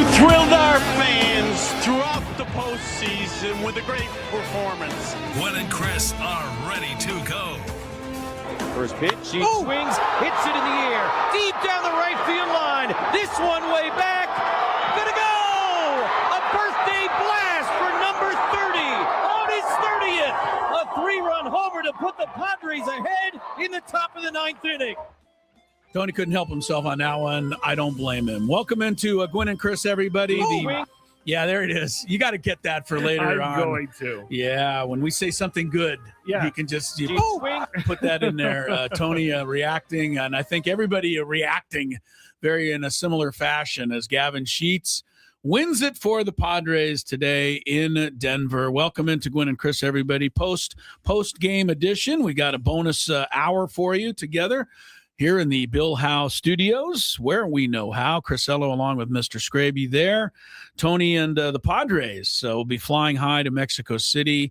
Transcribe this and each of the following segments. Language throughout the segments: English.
Thrilled our fans throughout the postseason with a great performance. Gwynn and Chris are ready to go. First pitch, she swings, hits it in the air, deep down the right field line. This one way back, gonna go! A birthday blast for number 30 on his 30th. A 3-run homer to put the Padres ahead in the top of the 9th inning. Tony couldn't help himself on that one. I don't blame him. Welcome into Gwynn and Chris, everybody. Yeah, there it is. You got to get that for later on. I'm going to. Yeah, when we say something good, you can just put that in there. Tony reacting, and I think everybody reacting very in a similar fashion as Gavin Sheets wins it for the Padres today in Denver. Welcome into Gwynn and Chris, everybody. Post-game edition. We got a bonus hour for you together here in the Bill Howe Studios, where we know how. Crisello along with Mr. Skraby there. Tony and the Padres. So we'll be flying high to Mexico City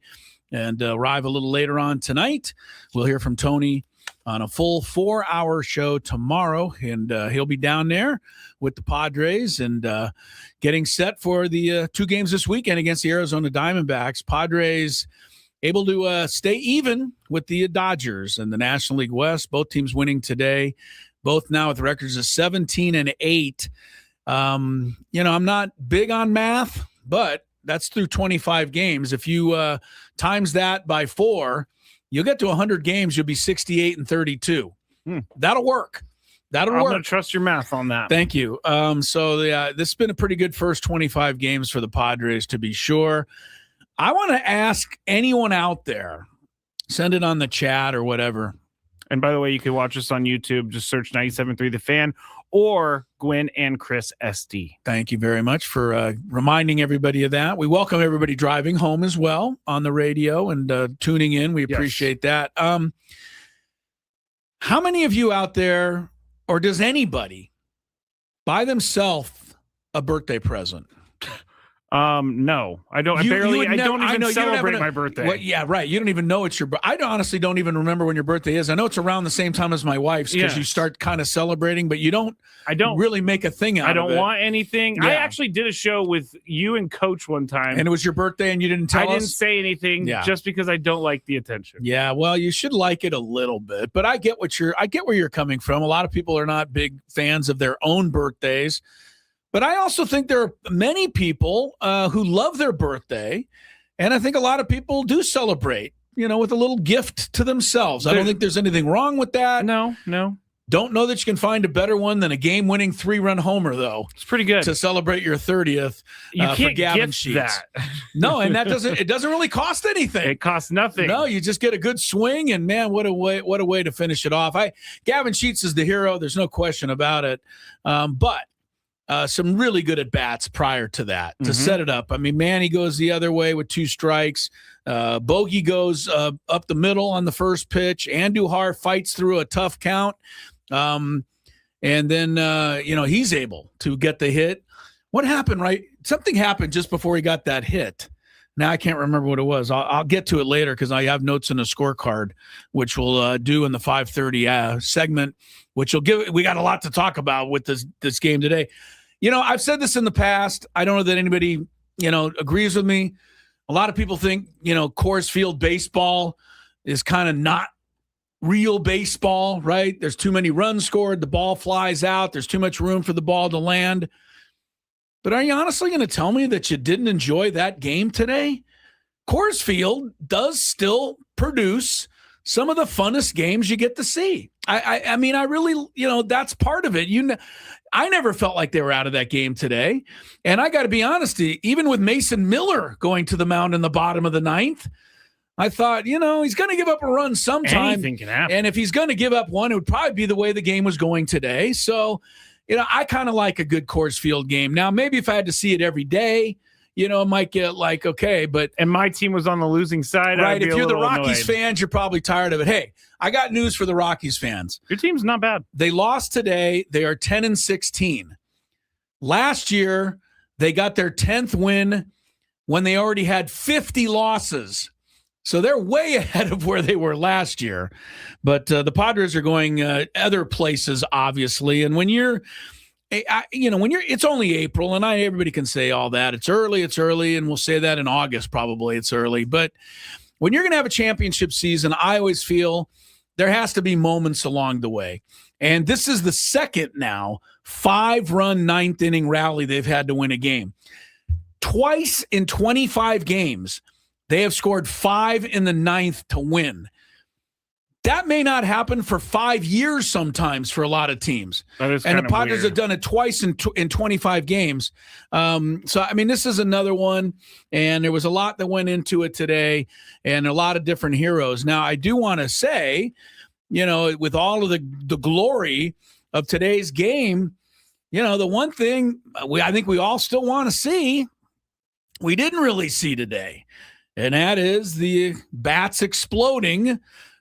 and arrive a little later on tonight. We'll hear from Tony on a full 4-hour show tomorrow, and he'll be down there with the Padres and getting set for the 2 games this weekend against the Arizona Diamondbacks. Padres able to stay even with the Dodgers in the National League West. Both teams winning today, both now with records of 17-8. I'm not big on math, but that's through 25 games. If you times that by 4, you'll get to 100 games. You'll be 68-32. That'll work. I'm going to trust your math on that. Thank you. This has been a pretty good first 25 games for the Padres, to be sure. I want to ask anyone out there, send it on the chat or whatever. And by the way, you can watch us on YouTube. Just search 97.3 The Fan or Gwynn and Chris SD. Thank you very much for reminding everybody of that. We welcome everybody driving home as well on the radio and tuning in. We appreciate that. How many of you out there, or does anybody buy themselves a birthday present? No, I don't. I don't even celebrate my birthday. Well, yeah, right. You don't even know it's your birthday. I honestly don't even remember when your birthday is. I know it's around the same time as my wife's because you start kind of celebrating, but you don't. I don't really make a thing out of it. I don't want anything. Yeah. I actually did a show with you and Coach one time, and it was your birthday, and you didn't tell us. I didn't say anything just because I don't like the attention. Yeah, well, you should like it a little bit, but I get where you're coming from. A lot of people are not big fans of their own birthdays. But I also think there are many people who love their birthday, and I think a lot of people do celebrate, with a little gift to themselves. I don't think there's anything wrong with that. No. Don't know that you can find a better one than a game-winning 3-run homer, though. It's pretty good to celebrate your 30th. You can't for Gavin gift Sheets. that. No, and it doesn't really cost anything. It costs nothing. No, you just get a good swing, and man, what a way to finish it off. Gavin Sheets is the hero. There's no question about it. But some really good at-bats prior to that to set it up. I mean, Manny goes the other way with 2 strikes. Bogey goes up the middle on the first pitch. Andujar fights through a tough count. And then, he's able to get the hit. What happened, right? Something happened just before he got that hit. Now I can't remember what it was. I'll get to it later because I have notes in a scorecard, which we'll do in the 5:30 segment, which will give. We got a lot to talk about with this game today. I've said this in the past. I don't know that anybody, agrees with me. A lot of people think, Coors Field baseball is kind of not real baseball, right? There's too many runs scored. The ball flies out. There's too much room for the ball to land. But are you honestly going to tell me that you didn't enjoy that game today? Coors Field does still produce some of the funnest games you get to see. I mean, I really, that's part of it. I never felt like they were out of that game today. And I got to be honest, even with Mason Miller going to the mound in the bottom of the 9th, I thought, he's going to give up a run sometime. Anything can happen. And if he's going to give up one, it would probably be the way the game was going today. So, I kind of like a good Coors Field game. Now, maybe if I had to see it every day, it might get like, okay, but. And my team was on the losing side. Right. If you're the Rockies annoyed. fans, you're probably tired of it. Hey, I got news for the Rockies fans. Your team's not bad. They lost today. They are 10-16. Last year, they got their 10th win when they already had 50 losses. So they're way ahead of where they were last year. But the Padres are going other places, obviously. And when you're when it's only April, and everybody can say all that. It's early, and we'll say that in August probably it's early. But when you're going to have a championship season, I always feel there has to be moments along the way. And this is the second now 5-run ninth inning rally they've had to win a game. Twice in 25 games, they have scored 5 in the ninth to win. That may not happen for 5 years sometimes for a lot of teams. That is and the Padres weird. have done it twice in 25 games. This is another one, and there was a lot that went into it today and a lot of different heroes. Now, I do want to say, with all of the glory of today's game, the one thing I think we all still want to see, we didn't really see today, and that is the bats exploding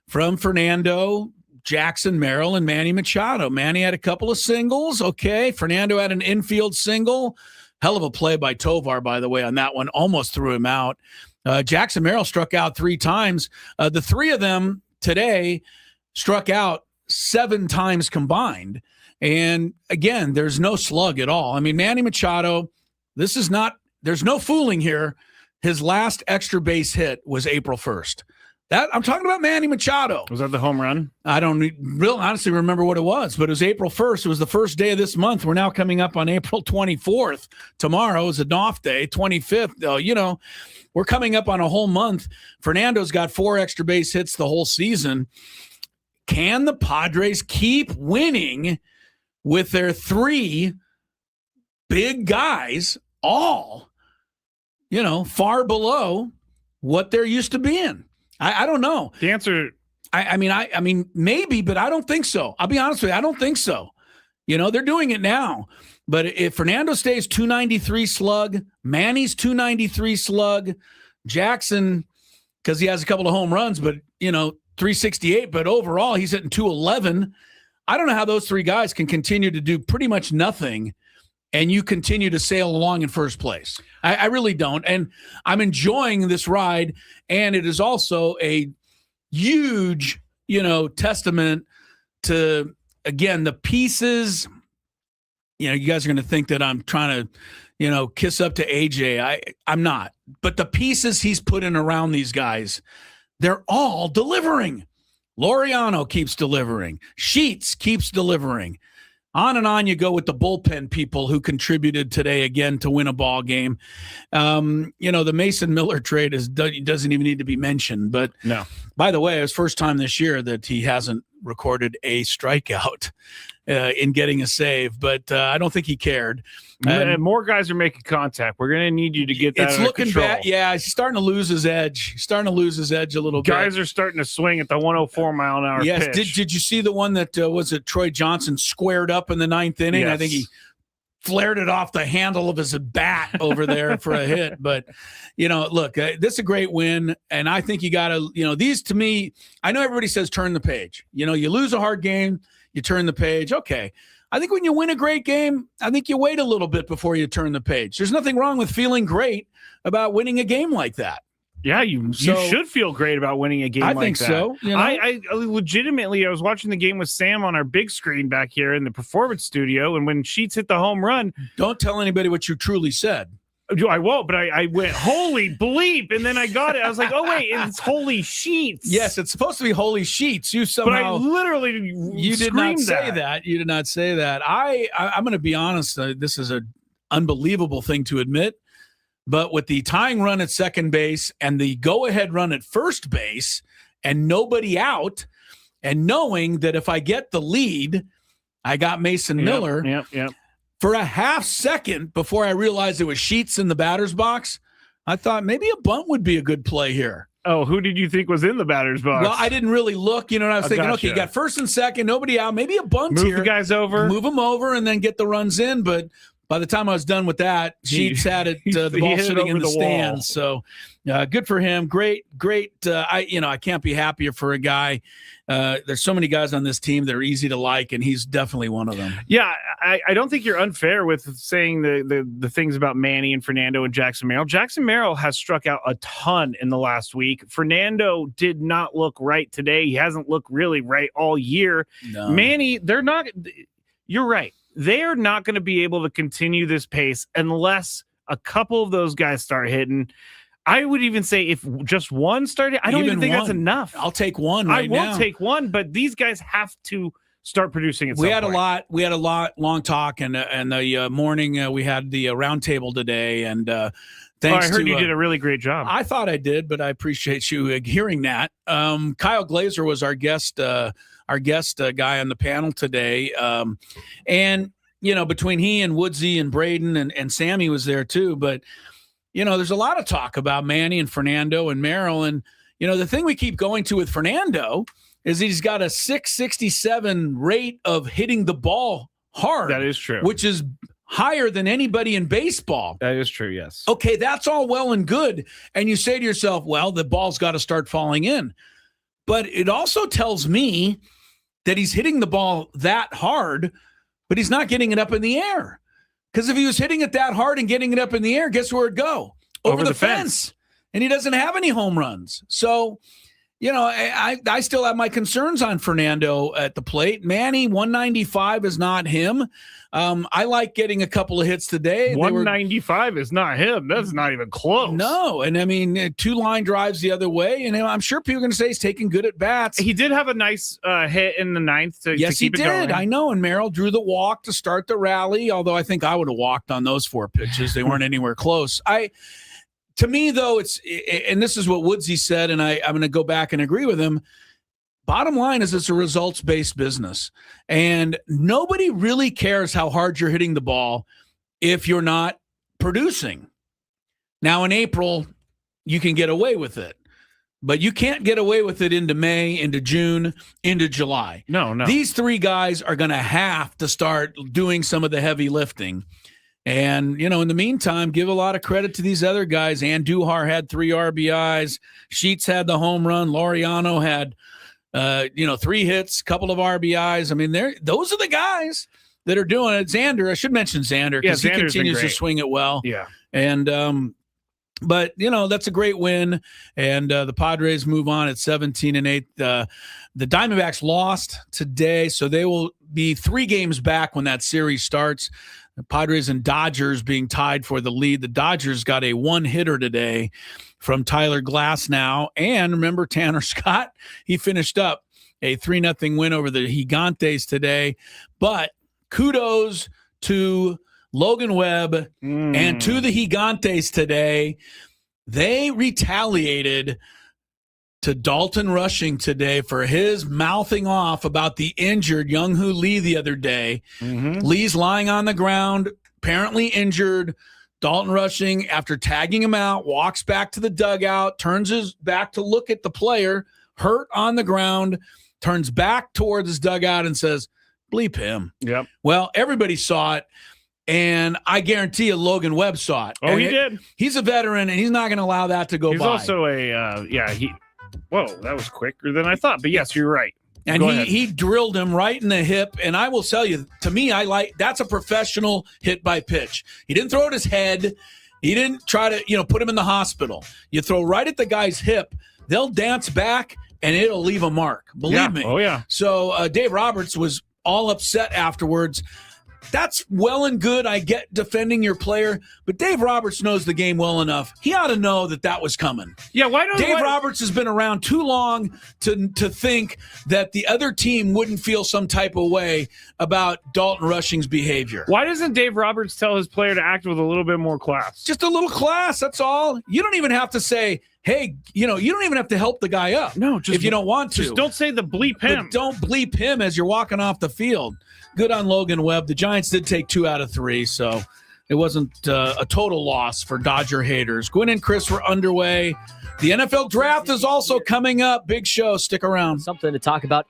from Fernando, Jackson Merrill, and Manny Machado. Manny had a couple of singles. Okay. Fernando had an infield single. Hell of a play by Tovar, by the way, on that one. Almost threw him out. Jackson Merrill struck out 3 times. The 3 of them today struck out 7 times combined. And again, there's no slug at all. I mean, Manny Machado, there's no fooling here. His last extra base hit was April 1st. I'm talking about Manny Machado. Was that the home run? I don't really honestly remember what it was, but it was April 1st. It was the first day of this month. We're now coming up on April 24th. Tomorrow is an off day, 25th. We're coming up on a whole month. Fernando's got 4 extra base hits the whole season. Can the Padres keep winning with their 3 big guys all, far below what they're used to being? I don't know. The answer, I mean, maybe, but I don't think so. I'll be honest with you. I don't think so. They're doing it now. But if Fernando stays 293 slug, Manny's 293 slug, Jackson, because he has a couple of home runs, but, 368, but overall he's hitting 211. I don't know how those 3 guys can continue to do pretty much nothing and you continue to sail along in first place. I really don't. And I'm enjoying this ride. And it is also a huge, testament to, again, the pieces. You guys are going to think that I'm trying to, kiss up to AJ. I'm not. But the pieces he's put in around these guys, they're all delivering. Laureano keeps delivering. Sheets keeps delivering. On and on you go with the bullpen people who contributed today again to win a ball game. The Mason Miller trade doesn't even need to be mentioned. But no. By the way, it was first time this year that he hasn't recorded a strikeout in getting a save. But I don't think he cared. More guys are making contact. We're going to need you to get that. It's under looking control. bad. Yeah, he's starting to lose his edge. A little bit. Guys are starting to swing at the 104-mile-an-hour Yes. pitch. Did you see the one that was it Troy Johnson squared up in the 9th inning? Yes. I think he flared it off the handle of his bat over there for a hit. But, look, this is a great win. And I think you got to, these to me, I know everybody says turn the page. You lose a hard game, you turn the page. Okay. I think when you win a great game, I think you wait a little bit before you turn the page. There's nothing wrong with feeling great about winning a game like that. Yeah, you should feel great about winning a game like that. I think so. I legitimately, I was watching the game with Sam on our big screen back here in the performance studio, and when Sheets hit the home run. Don't tell anybody what you truly said. I won't, but I went, holy bleep, and then I got it. I was like, oh, wait, it's holy Sheets. Yes, it's supposed to be holy Sheets. You somehow. But I literally You did not say that. You did not say that. I'm going to be honest. This is an unbelievable thing to admit. But with the tying run at second base and the go-ahead run at first base and nobody out, and knowing that if I get the lead, I got Mason Miller. Yep. For a half second before I realized it was Sheets in the batter's box, I thought maybe a bunt would be a good play here. Oh, who did you think was in the batter's box? Well, I didn't really look. I was thinking, gotcha. Okay, you got first and second, nobody out, maybe a bunt here. Move the guys over. Move them over and then get the runs in. But by the time I was done with that, Sheets had it, the ball sitting in the stands. So good for him. Great. I can't be happier for a guy. There's so many guys on this team that are easy to like, and he's definitely one of them. Yeah, I don't think you're unfair with saying the things about Manny and Fernando and Jackson Merrill. Jackson Merrill has struck out a ton in the last week. Fernando did not look right today. He hasn't looked really right all year. No. Manny, they're not – you're right. they are not going to be able to continue this pace unless a couple of those guys start hitting. I would even say if just one started, I don't even think that's enough. I'll take one right now. I will take one, but these guys have to start producing. We had a lot long talk, and the morning we had the roundtable today, and thanks. I heard you did a really great job. I thought I did, but I appreciate you hearing that. Kyle Glazer was our guest guy on the panel today, and between he and Woodsy and Braden and Sammy was there too, but. There's a lot of talk about Manny and Fernando and Merrill. And, the thing we keep going to with Fernando is he's got a .667 rate of hitting the ball hard. That is true. Which is higher than anybody in baseball. That is true, yes. Okay, that's all well and good. And you say to yourself, well, the ball's got to start falling in. But it also tells me that he's hitting the ball that hard, but he's not getting it up in the air. Because if he was hitting it that hard and getting it up in the air, guess where it'd go? Over the fence. And he doesn't have any home runs. So, I still have my concerns on Fernando at the plate. Manny, 195 is not him. I like getting a couple of hits today. 195 is not him. That's not even close. No. And I mean, 2 line drives the other way. And I'm sure people are going to say he's taking good at bats. He did have a nice hit in the 9th to yes, keep he it did. going. I know. And Merrill drew the walk to start the rally, although I think I would have walked on those 4 pitches. They weren't anywhere close. To me, though, and this is what Woodsy said, and I'm going to go back and agree with him. Bottom line is it's a results-based business, and nobody really cares how hard you're hitting the ball if you're not producing. Now, in April, you can get away with it, but you can't get away with it into May, into June, into July. No. These 3 guys are going to have to start doing some of the heavy lifting. And, in the meantime, give a lot of credit to these other guys. Andujar had 3 RBIs. Sheets had the home run. Laureano had, 3 hits, couple of RBIs. I mean, those are the guys that are doing it. Xander, I should mention Xander because he continues to swing it well. Yeah. And, but, that's a great win. And the Padres move on at 17-8. The Diamondbacks lost today, so they will be 3 games back when that series starts. The Padres and Dodgers being tied for the lead. The Dodgers got a 1-hitter today from Tyler Glasnow. And remember Tanner Scott? He finished up a 3-0 win over the Gigantes today. But kudos to Logan Webb and to the Gigantes today. They retaliated to Dalton Rushing today for his mouthing off about the injured Young-Hoo Lee the other day. Lee's lying on the ground, apparently injured. Dalton Rushing, after tagging him out, walks back to the dugout, turns his back to look at the player, hurt on the ground, turns back towards his dugout and says, bleep him. Yep. Well, everybody saw it. And I guarantee you Logan Webb saw it. Oh, he did. He's a veteran, and he's not going to allow that to go by. He's also whoa, that was quicker than I thought. But yes, you're right. And he drilled him right in the hip. And I will tell you, to me, that's a professional hit by pitch. He didn't throw at his head. He didn't try to, put him in the hospital. You throw right at the guy's hip, they'll dance back and it'll leave a mark. Believe me. Oh, yeah. So Dave Roberts was all upset afterwards. That's well and good. I get defending your player, but Dave Roberts knows the game well enough. He ought to know that was coming. Yeah, Dave Roberts has been around too long to think that the other team wouldn't feel some type of way about Dalton Rushing's behavior. Why doesn't Dave Roberts tell his player to act with a little bit more class? Just a little class, that's all. You don't even have to say, hey, you don't even have to help the guy up. No, just if you don't want to. Just don't say the bleep him. But don't bleep him as you're walking off the field. Good on Logan Webb. The Giants did take 2 out of 3, so it wasn't a total loss for Dodger haters. Gwynn and Chris were underway. The NFL draft is also coming up. Big show. Stick around. Something to talk about.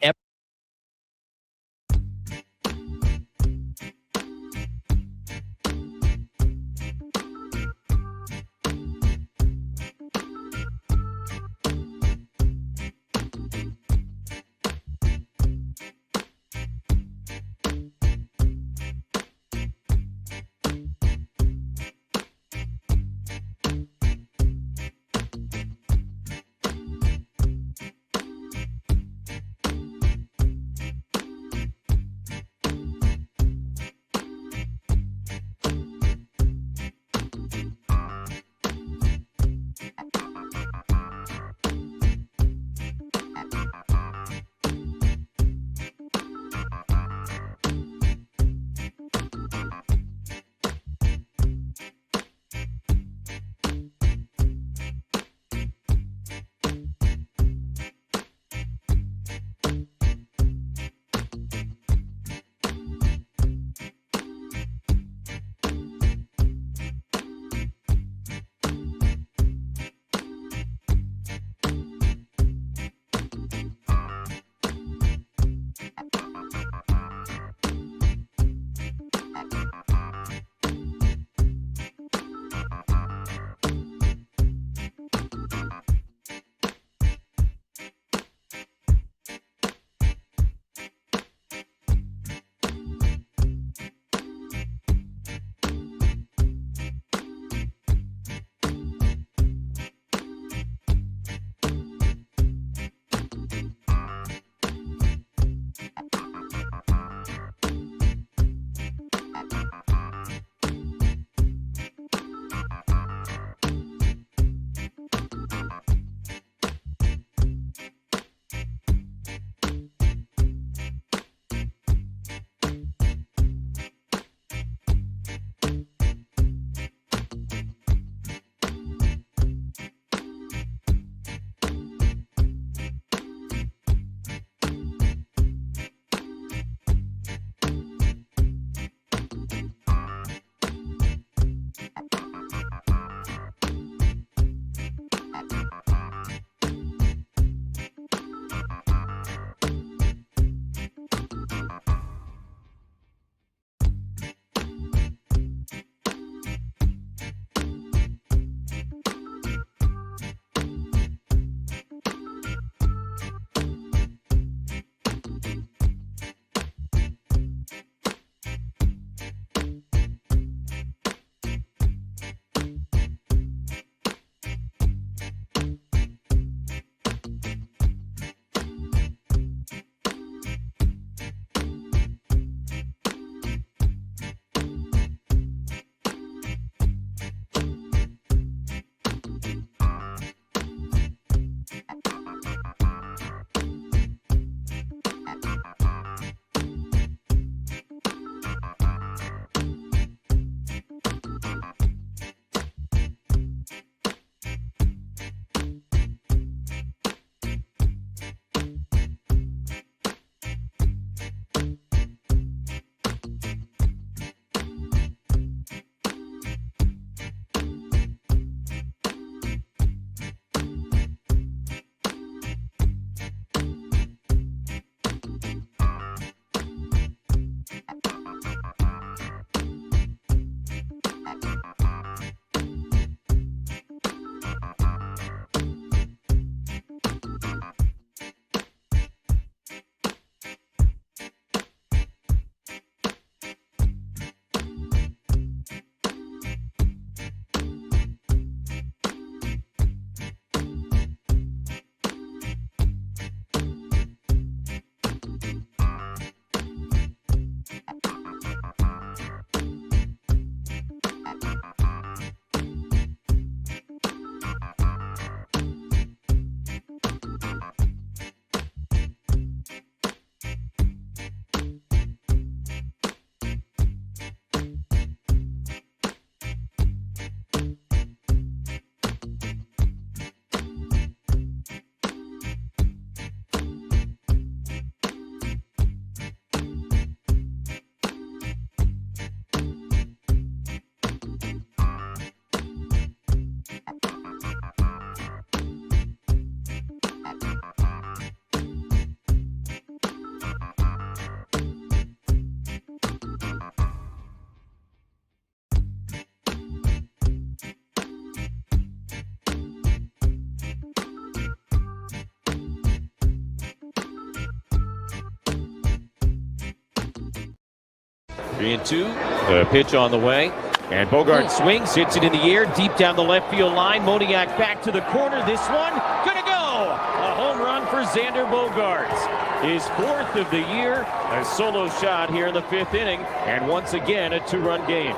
3-2. The pitch on the way. And Bogart swings, hits it in the air, deep down the left field line. Moniak back to the corner. This one, gonna go! A home run for Xander Bogaerts. His 4th of the year. A solo shot here in the 5th inning. And once again, a 2-run game.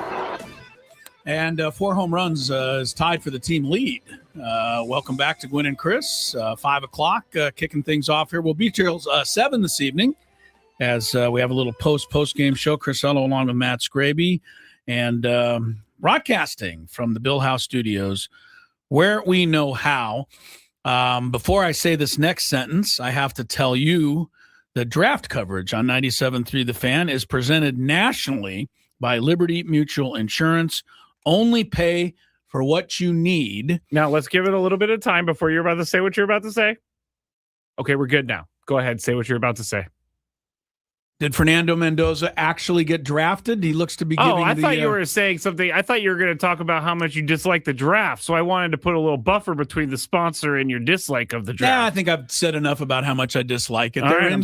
And 4 home runs is tied for the team lead. Welcome back to Gwynn and Chris. 5 o'clock, kicking things off here. We'll be till 7 this evening as we have a little post-game show. Chris Ello along with Matt Skraby. And broadcasting from the Bill House Studios, where we know how. Before I say this next sentence, I have to tell you that draft coverage on 97.3 The Fan is presented nationally by Liberty Mutual Insurance. Only pay for what you need. Now, let's give it a little bit of time before you're about to say what you're about to say. Okay, we're good now. Go ahead, say what you're about to say. Did Fernando Mendoza actually get drafted? He looks to be giving I thought you were saying something. I thought you were going to talk about how much you dislike the draft. So I wanted to put a little buffer between the sponsor and your dislike of the draft. Yeah, I think I've said enough about how much I dislike it. All right, I'm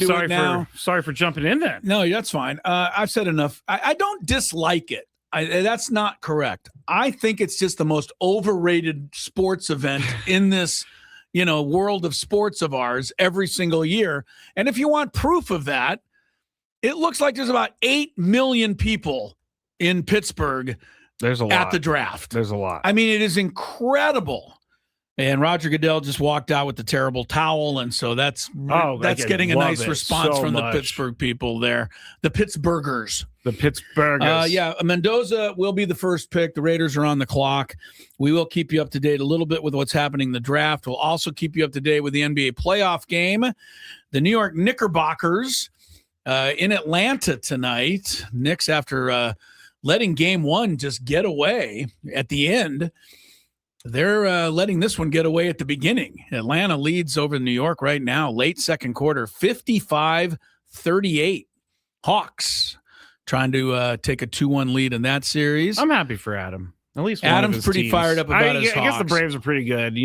sorry for jumping in then. No, that's fine. I've said enough. I don't dislike it. That's not correct. I think it's just the most overrated sports event in this, world of sports of ours every single year. And if you want proof of that, it looks like there's about 8 million people in Pittsburgh at the draft. There's a lot. I mean, it is incredible. And Roger Goodell just walked out with the terrible towel, and so that's getting a nice response from the Pittsburgh people there. The Pittsburghers. The Pittsburghers. Yeah, Mendoza will be the first pick. The Raiders are on the clock. We will keep you up to date a little bit with what's happening in the draft. We'll also keep you up to date with the NBA playoff game. The New York Knickerbockers in Atlanta tonight. Knicks, after letting game 1 just get away at the end, they're letting this one get away at the beginning. Atlanta leads over New York right now, late second quarter, 55-38. Hawks trying to take a 2-1 lead in that series. I'm happy for Adam. At least one Adam's of his pretty teams. fired up about his Hawks. I guess the Braves are pretty good.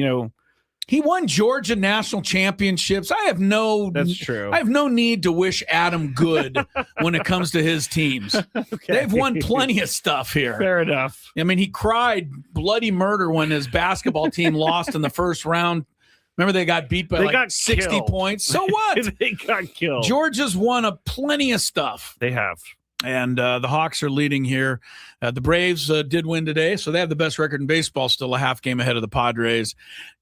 He won Georgia national championships. That's true. I have no need to wish Adam good when it comes to his teams. Okay. They've won plenty of stuff here. Fair enough. I mean, he cried bloody murder when his basketball team lost in the first round. Remember, they got beat by 60 points. So what? They got killed. Georgia's won plenty of stuff. They have. And the Hawks are leading here. The Braves did win today, so they have the best record in baseball, still a half game ahead of the Padres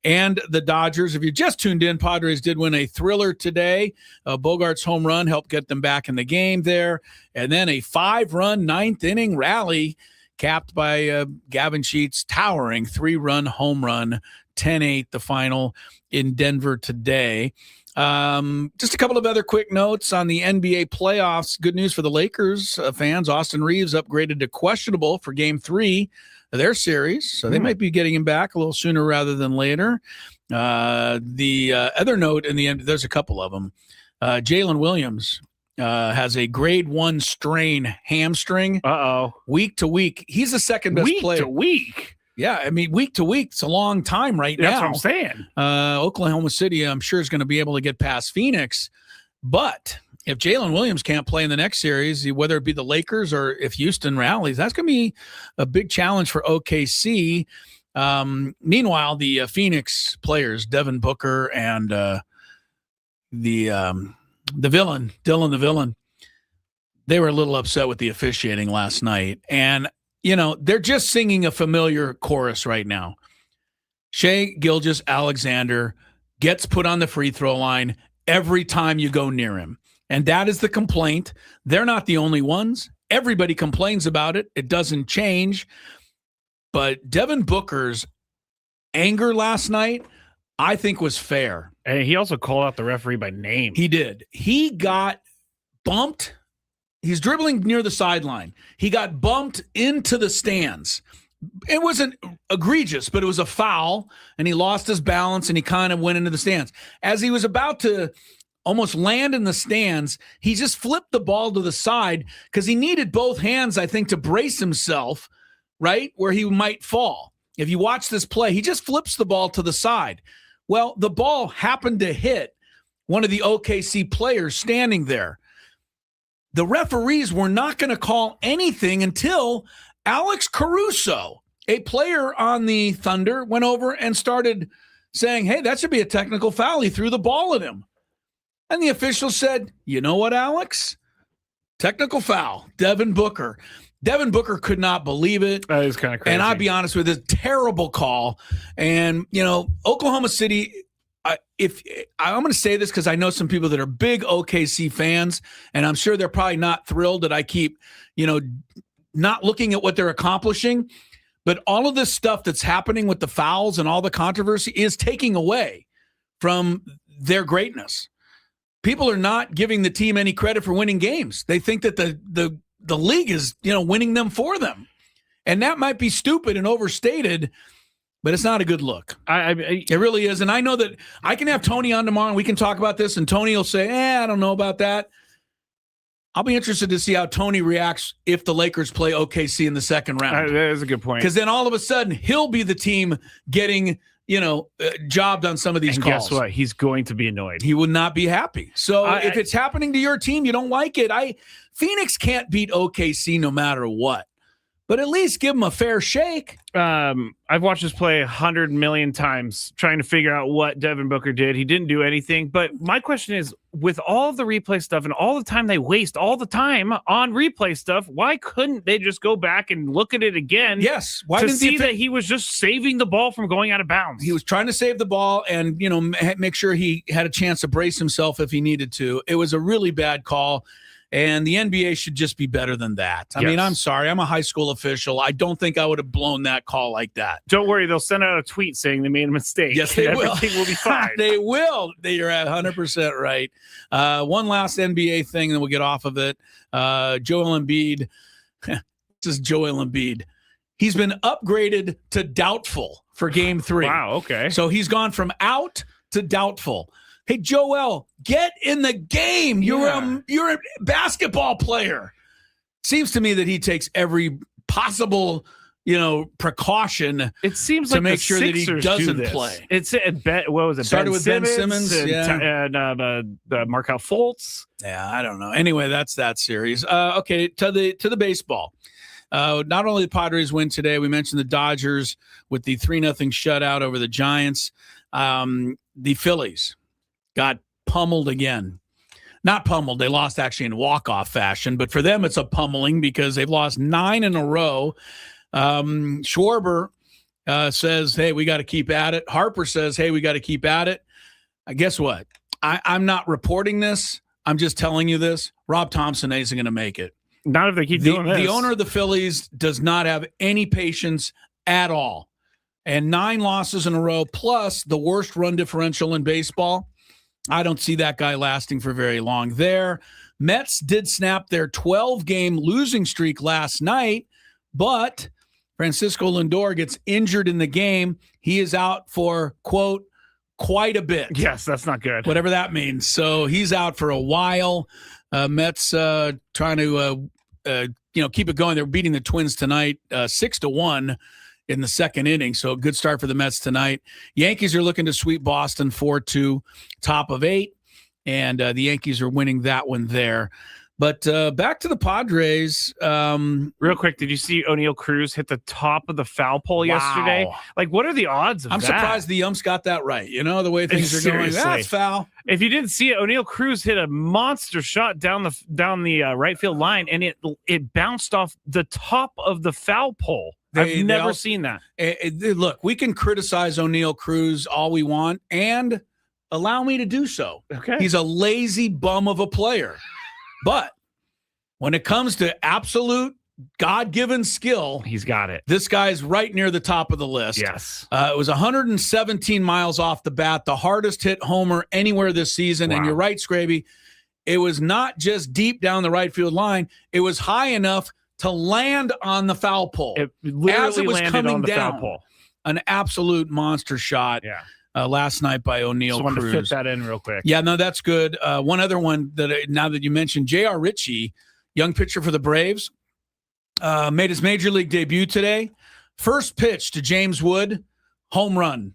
and the Dodgers. If you just tuned in, Padres did win a thriller today. Bogart's home run helped get them back in the game there. And then a 5-run 9th-inning rally capped by Gavin Sheets' towering 3-run home run, 10-8 the final in Denver today. Just a couple of other quick notes on the NBA playoffs. Good news for the Lakers fans. Austin Reeves upgraded to questionable for game 3 of their series. So they might be getting him back a little sooner rather than later. The other note in the end, there's a couple of them. Jalen Williams has a grade 1 strain hamstring. Week to week. He's the second best player. Week to week. Yeah, I mean, week to week, it's a long time now. That's what I'm saying. Oklahoma City, I'm sure, is going to be able to get past Phoenix. But if Jalen Williams can't play in the next series, whether it be the Lakers or if Houston rallies, that's going to be a big challenge for OKC. Meanwhile, the Phoenix players, Devin Booker and the villain, Dylan the Villain, they were a little upset with the officiating last night. And they're just singing a familiar chorus right now. Shai Gilgeous-Alexander gets put on the free throw line every time you go near him. And that is the complaint. They're not the only ones. Everybody complains about it. It doesn't change. But Devin Booker's anger last night, I think, was fair. And he also called out the referee by name. He did. He got bumped. He's dribbling near the sideline. He got bumped into the stands. It wasn't egregious, but it was a foul, and he lost his balance, and he kind of went into the stands. As he was about to almost land in the stands, he just flipped the ball to the side because he needed both hands, I think, to brace himself, right, where he might fall. If you watch this play, he just flips the ball to the side. Well, the ball happened to hit one of the OKC players standing there. the referees were not going to call anything until Alex Caruso, a player on the Thunder, went over and started saying, hey, that should be a technical foul. He threw the ball at him. And the official said, you know what, Alex? Technical foul. Devin Booker. Devin Booker could not believe it. That is kind of crazy. And I'll be honest with you, terrible call. And, Oklahoma City, I'm going to say this because I know some people that are big OKC fans, and I'm sure they're probably not thrilled that I keep, not looking at what they're accomplishing. But all of this stuff that's happening with the fouls and all the controversy is taking away from their greatness. People are not giving the team any credit for winning games. They think that the league is, winning them for them. And that might be stupid and overstated, but it's not a good look. It really is. And I know that I can have Tony on tomorrow and we can talk about this, and Tony will say, I don't know about that. I'll be interested to see how Tony reacts if the Lakers play OKC in the second round. That is a good point. Because then all of a sudden he'll be the team getting, jobbed on some of these and calls. Guess what? He's going to be annoyed. He would not be happy. So if it's happening to your team, you don't like it. Phoenix can't beat OKC no matter what. But at least give them a fair shake. I've watched this play 100 million times trying to figure out what Devin Booker did. He didn't do anything. But my question is, with all of the replay stuff and all the time they waste all the time on replay stuff, why couldn't they just go back and look at it again? Yes. Why didn't see that he was just saving the ball from going out of bounds? He was trying to save the ball and, make sure he had a chance to brace himself if he needed to. It was a really bad call. And the NBA should just be better than that. I mean, I'm sorry. I'm a high school official. I don't think I would have blown that call like that. Don't worry. They'll send out a tweet saying they made a mistake. Yes, they will. Everything will be fine. They will. You're at 100% right. One last NBA thing, and then we'll get off of it. Joel Embiid. This is Joel Embiid. He's been upgraded to doubtful for Game 3. Wow, okay. So he's gone from out to doubtful. Hey, Joel, get in the game. You're a basketball player. Seems to me that he takes every possible, precaution. It seems to like make the sure that he Sixers doesn't play. It's what was it? Started with Ben Simmons, and, yeah, and Markelle Fultz. Yeah, I don't know. Anyway, that's that series. Okay, to the baseball. Not only the Padres win today, we mentioned the Dodgers with the 3-0 shutout over the Giants. The Phillies got pummeled again. Not pummeled. They lost actually in walk-off fashion, but for them it's a pummeling because they've lost 9 in a row. Schwarber says, hey, we got to keep at it. Harper says, hey, we got to keep at it. Guess what? I'm not reporting this. I'm just telling you this. Rob Thompson isn't going to make it. Not if they keep doing this. The owner of the Phillies does not have any patience at all. And 9 losses in a row, plus the worst run differential in baseball. I don't see that guy lasting for very long there. Mets did snap their 12-game losing streak last night, but Francisco Lindor gets injured in the game. He is out for, quote, quite a bit. Yes, that's not good. Whatever that means. So he's out for a while. Mets trying to keep it going. They're beating the Twins tonight 6-1 in the second inning. So a good start for the Mets tonight. Yankees are looking to sweep Boston 4-2, top of 8. And the Yankees are winning that one there. But back to the Padres. Real quick, did you see O'Neal Cruz hit the top of the foul pole yesterday? Like, what are the odds of that? I'm surprised the umps got that right. The way things are going. That's foul. If you didn't see it, O'Neal Cruz hit a monster shot down the right field line, and it bounced off the top of the foul pole. I've never seen that. Look, we can criticize O'Neal Cruz all we want, and allow me to do so. Okay. He's a lazy bum of a player. But when it comes to absolute God-given skill, he's got it. This guy's right near the top of the list. Yes. It was 117 miles off the bat, the hardest hit homer anywhere this season. Wow. And you're right, Skraby. It was not just deep down the right field line. It was high enough to land on the foul pole. It literally as it was landed coming on the down. foul pole. An absolute monster shot. Yeah. Last night by O'Neal Cruz. Just wanted to fit that in real quick. Yeah, no, that's good. One other one that now that you mentioned, J.R. Ritchie, young pitcher for the Braves, made his major league debut today. First pitch to James Wood, home run.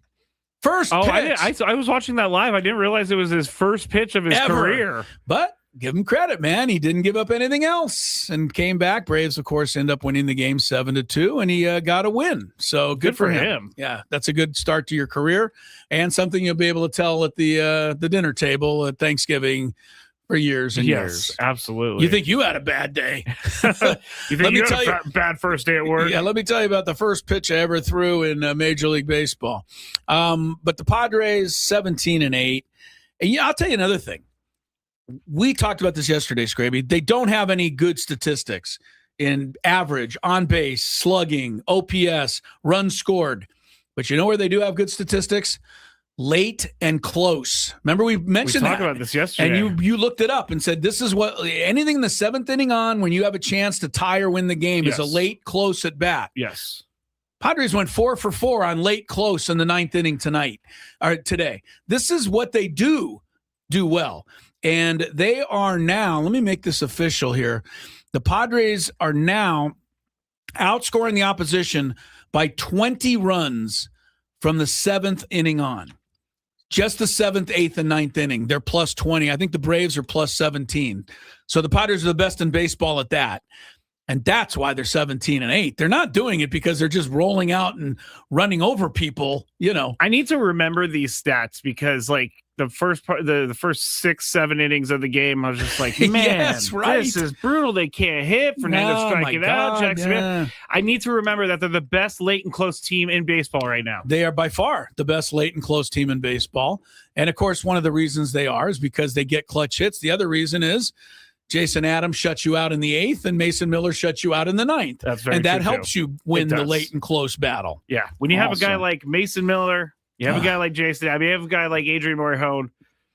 First pitch. I was watching that live. I didn't realize it was his first pitch of his career. But give him credit, man. He didn't give up anything else and came back. Braves, of course, end up winning the game 7-2, and he got a win. So good for him. Yeah, that's a good start to your career and something you'll be able to tell at the dinner table at Thanksgiving for years and years. Absolutely. You think you had a bad day? You think you had a bad first day at work? Yeah, let me tell you about the first pitch I ever threw in Major League Baseball. But the Padres 17-8. And yeah, I'll tell you another thing. We talked about this yesterday, Skraby. They don't have any good statistics in average, on base, slugging, OPS, runs scored. But you know where they do have good statistics? Late and close. Remember we mentioned we talked about this yesterday. And you looked it up and said this is what anything in the seventh inning on when you have a chance to tie or win the game is a late close at bat. Yes. Padres went 4 for 4 on late close in the ninth inning today. This is what they do well. And they are now, let me make this official here. The Padres are now outscoring the opposition by 20 runs from the seventh inning on. Just the seventh, eighth, and ninth inning. They're plus 20. I think the Braves are plus 17. So the Padres are the best in baseball at that. And that's why they're 17-8. They're not doing it because they're just rolling out and running over people, you know. I need to remember these stats because, like, the first part, the first 6-7 innings of the game, I was just like, man, yes, right. This is brutal. They can't hit. Fernando striking out. Jackson. Yeah. I need to remember that they're the best late and close team in baseball right now. They are by far the best late and close team in baseball. And, of course, one of the reasons they are is because they get clutch hits. The other reason is Jason Adams shuts you out in the eighth, and Mason Miller shuts you out in the ninth. That's very and that true, helps too. You win the late and close battle. Yeah. When you have a guy like Mason Miller, you have a guy like Jason, you have a guy like Adrian Morejon,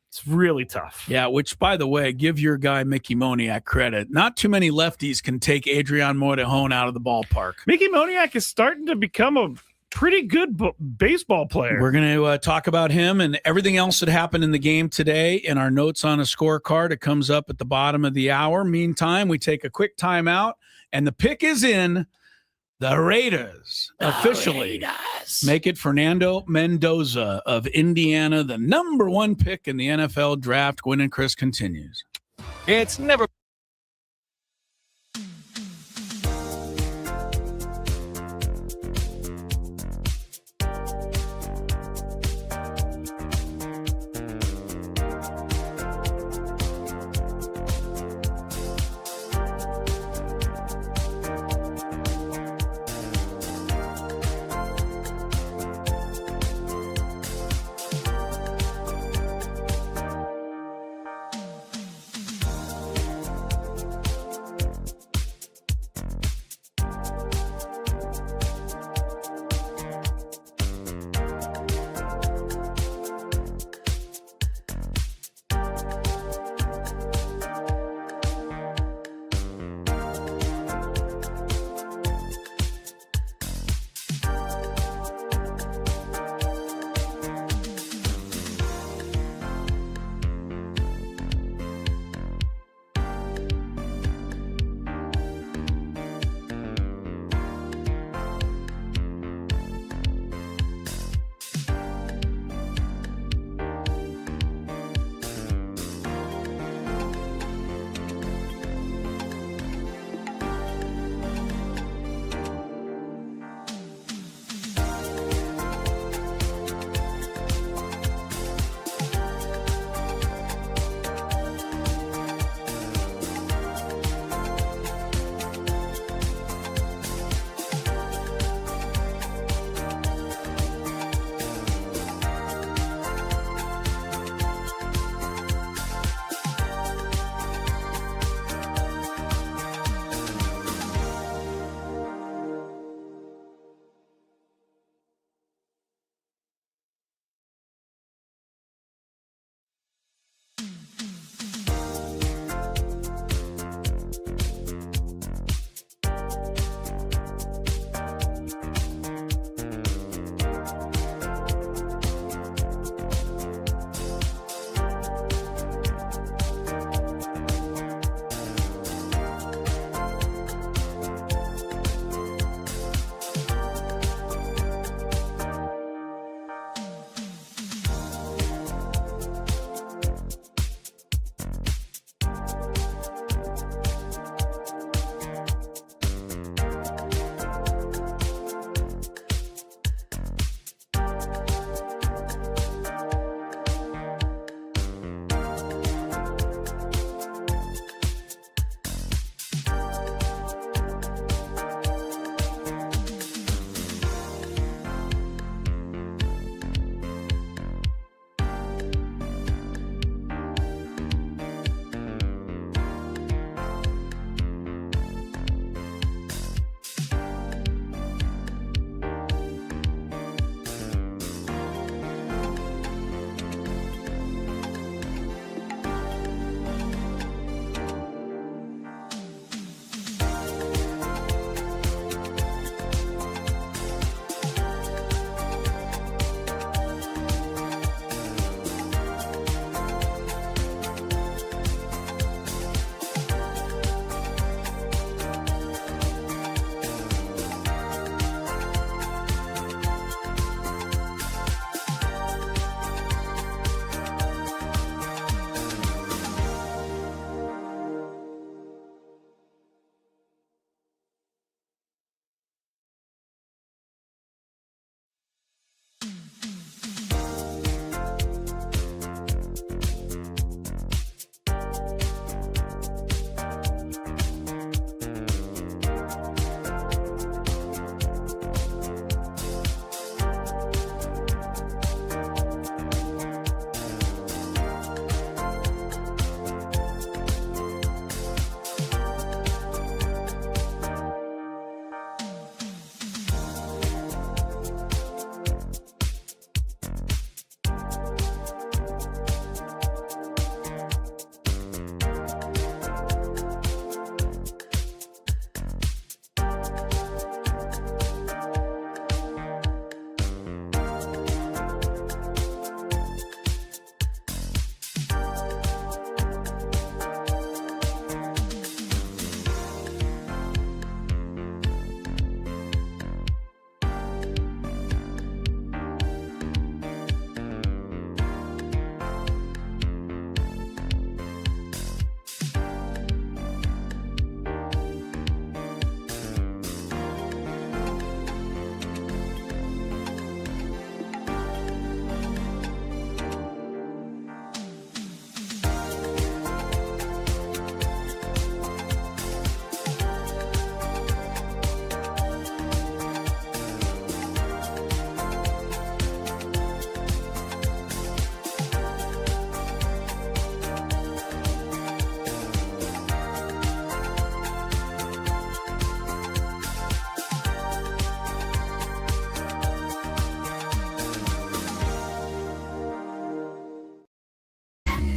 it's really tough. Yeah, which, by the way, give your guy Mickey Moniak credit. Not too many lefties can take Adrian Morejon out of the ballpark. Mickey Moniak is starting to become a pretty good baseball player. We're going to talk about him and everything else that happened in the game today in our notes on a scorecard. It comes up at the bottom of the hour. Meantime, we take a quick timeout, and the pick is in. The Raiders officially make it Fernando Mendoza of Indiana, the number one pick in the NFL draft. Gwynn and Chris continues. It's never.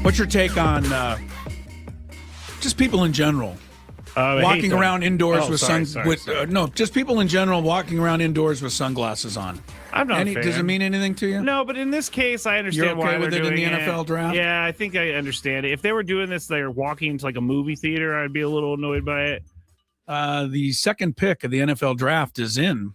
What's your take on just people in general? Walking around indoors just people in general walking around indoors with sunglasses on. I'm not a fan. Does it mean anything to you? No, but in this case, I understand You're okay why with they're it in doing the NFL draft? Yeah, I think I understand it. If they were doing this, they're walking to like a movie theater, I'd be a little annoyed by it. The second pick of the NFL draft is in.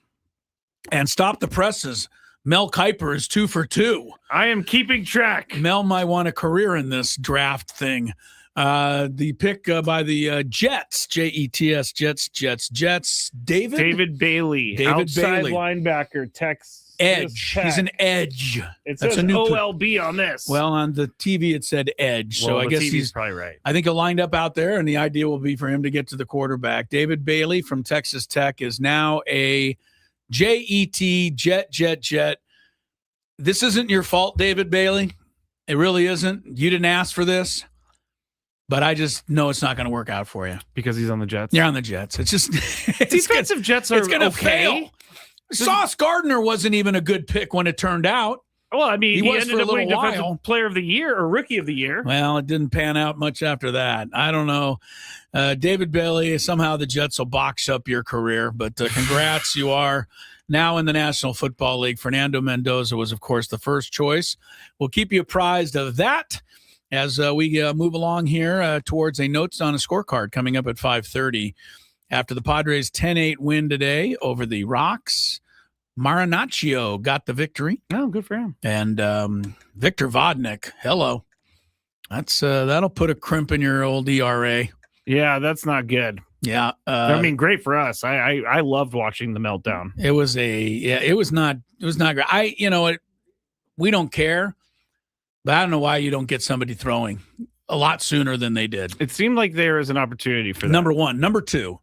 And stop the presses. Mel Kiper is 2 for 2. I am keeping track. Mel might want a career in this draft thing. The pick by the Jets, Jets, Jets. David Bailey, outside linebacker, Texas edge. Tech. He's an edge. It says a new OLB on this. Well, on the TV it said edge, so I guess he's probably right. I think he'll lined up out there, and the idea will be for him to get to the quarterback. David Bailey from Texas Tech is now a Jet. This isn't your fault, David Bailey. It really isn't. You didn't ask for this. But I just know it's not going to work out for you. Because he's on the Jets? You're on the Jets. It's just... Defensive Jets are It's going to okay. fail. Sauce Gardner wasn't even a good pick when it turned out. Well, I mean, he ended up winning Defensive Player of the Year or Rookie of the Year. Well, it didn't pan out much after that. I don't know. David Bailey, somehow the Jets will box up your career. But congrats, you are now in the National Football League. Fernando Mendoza was, of course, the first choice. We'll keep you apprised of that as we move along here towards a Notes on a Scorecard coming up at 5:30. After the Padres' 10-8 win today over the Rocks, Marinaccio got the victory. Oh, good for him. And Victor Vodnik, hello. That'll put a crimp in your old ERA. Yeah, that's not good. Yeah. I mean, great for us. I loved watching the meltdown. It was not great. We don't care. But I don't know why you don't get somebody throwing a lot sooner than they did. It seemed like there was an opportunity for that. Number one. Number two,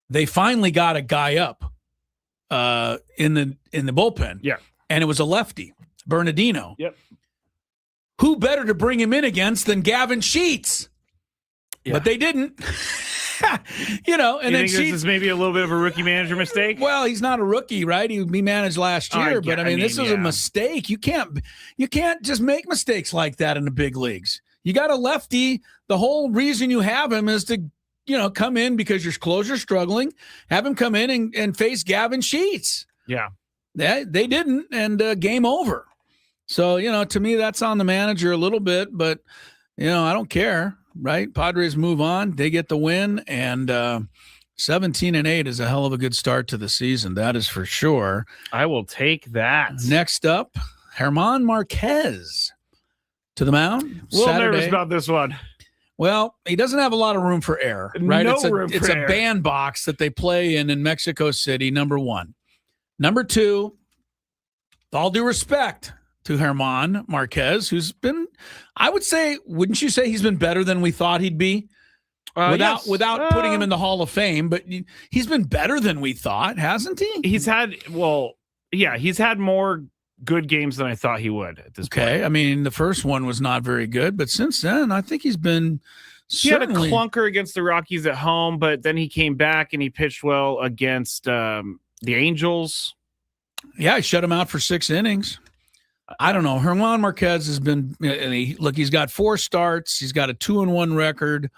they finally got a guy up in the bullpen. Yeah. And it was a lefty, Bernardino. Yep. Who better to bring him in against than Gavin Sheets? Yeah. But they didn't. And you then think this is maybe a little bit of a rookie manager mistake? Well, he's not a rookie, right? He managed last year, but this is a mistake. You can't just make mistakes like that in the big leagues. You got a lefty. The whole reason you have him is to, come in because your closer's struggling. Have him come in and face Gavin Sheets. Yeah. They didn't, and game over. So, to me, that's on the manager a little bit, but, I don't care. Right? Padres move on. They get the win, and 17-8 is a hell of a good start to the season. That is for sure. I will take that. Next up, German Marquez to the mound. A little nervous about this one. Well, he doesn't have a lot of room for error, right? No It's a bandbox that they play in Mexico City, number one. Number two, all due respect to German Marquez, who's been, I would say, wouldn't you say he's been better than we thought he'd be? Without putting him in the Hall of Fame, but he's been better than we thought, hasn't he? He's had more good games than I thought he would at this point. Okay, I mean, the first one was not very good, but since then, I think he's been He had a clunker against the Rockies at home, but then he came back and he pitched well against the Angels. Yeah, he shut him out for 6 innings. I don't know. German Marquez has been he's got 4 starts. He's got a 2-1 record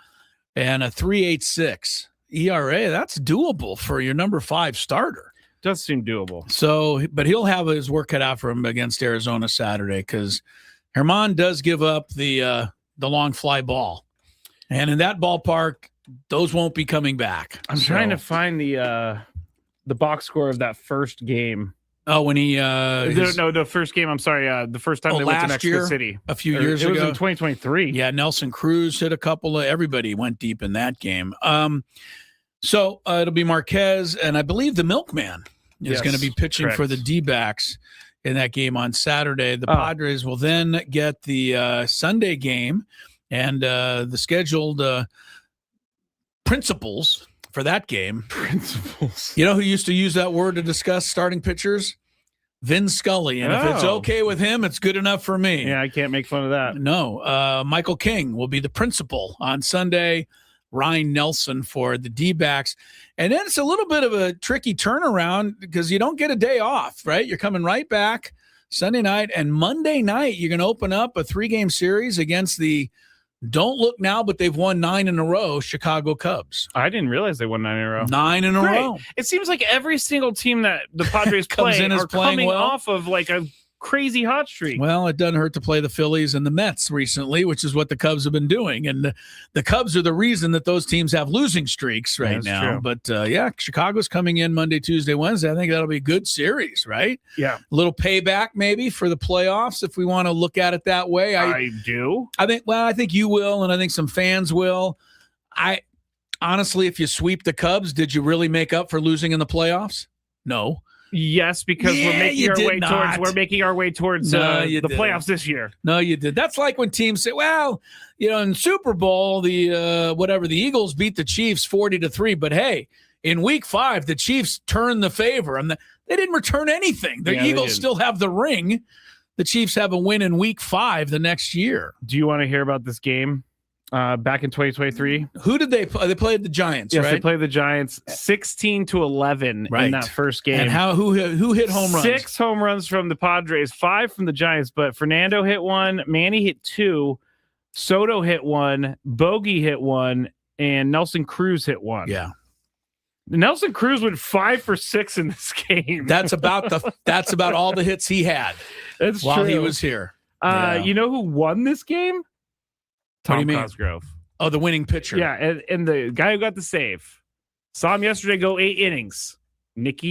and a 3.86 ERA. That's doable for your number 5 starter. Does seem doable. So, but he'll have his work cut out for him against Arizona Saturday because German does give up the long fly ball. And in that ballpark, those won't be coming back. I'm trying to find the box score of that first game. Oh, when he the first game. I'm sorry, the first time they went to Mexico City a few years ago. It was in 2023. Yeah, Nelson Cruz hit a couple of. Everybody went deep in that game. So it'll be Marquez, and I believe the Milkman is going to be pitching for the D-backs in that game on Saturday. The Padres will then get the Sunday game and the scheduled principles for that game. Principles. You know who used to use that word to discuss starting pitchers? Vin Scully. And if it's okay with him, it's good enough for me. Yeah, I can't make fun of that. No. Michael King will be the principal on Sunday. Ryan Nelson for the D-backs. And then it's a little bit of a tricky turnaround because you don't get a day off, right? You're coming right back Sunday night, and Monday night, you're going to open up a 3-game series against the don't look now, but they've won 9 in a row, Chicago Cubs. I didn't realize they won 9 in a row. 9 in a row. It seems like every single team that the Padres Comes play in as are playing coming well. off of like a crazy hot streak. Well, it doesn't hurt to play the Phillies and the Mets recently, which is what the Cubs have been doing. And the Cubs are the reason that those teams have losing streaks right now. True. But Chicago's coming in Monday, Tuesday, Wednesday. I think that'll be a good series, right? Yeah. A little payback maybe for the playoffs if we want to look at it that way. I do. I think you will, and I think some fans will. Honestly, if you sweep the Cubs, did you really make up for losing in the playoffs? No. Yes, because we're making our way towards the playoffs this year. No, you did. That's like when teams say, well, in Super Bowl, the Eagles beat the Chiefs 40-3, but hey, in week 5, the Chiefs turned the favor and they didn't return anything. The Eagles still have the ring. The Chiefs have a win in week 5 the next year. Do you want to hear about this game? Back in 2023, who did they play? They played the Giants, yes, right? They played the Giants 16-11 in that first game. And who hit home runs? 6 home runs from the Padres, 5 from the Giants, but Fernando hit 1, Manny hit 2, Soto hit 1, Bogey hit 1, and Nelson Cruz hit 1. Yeah. Nelson Cruz went 5 for 6 in this game. That's about all the hits he had while he was here. You know who won this game? Tom Cosgrove. Oh, the winning pitcher. Yeah, and the guy who got the save. Saw him yesterday go 8 innings. Nick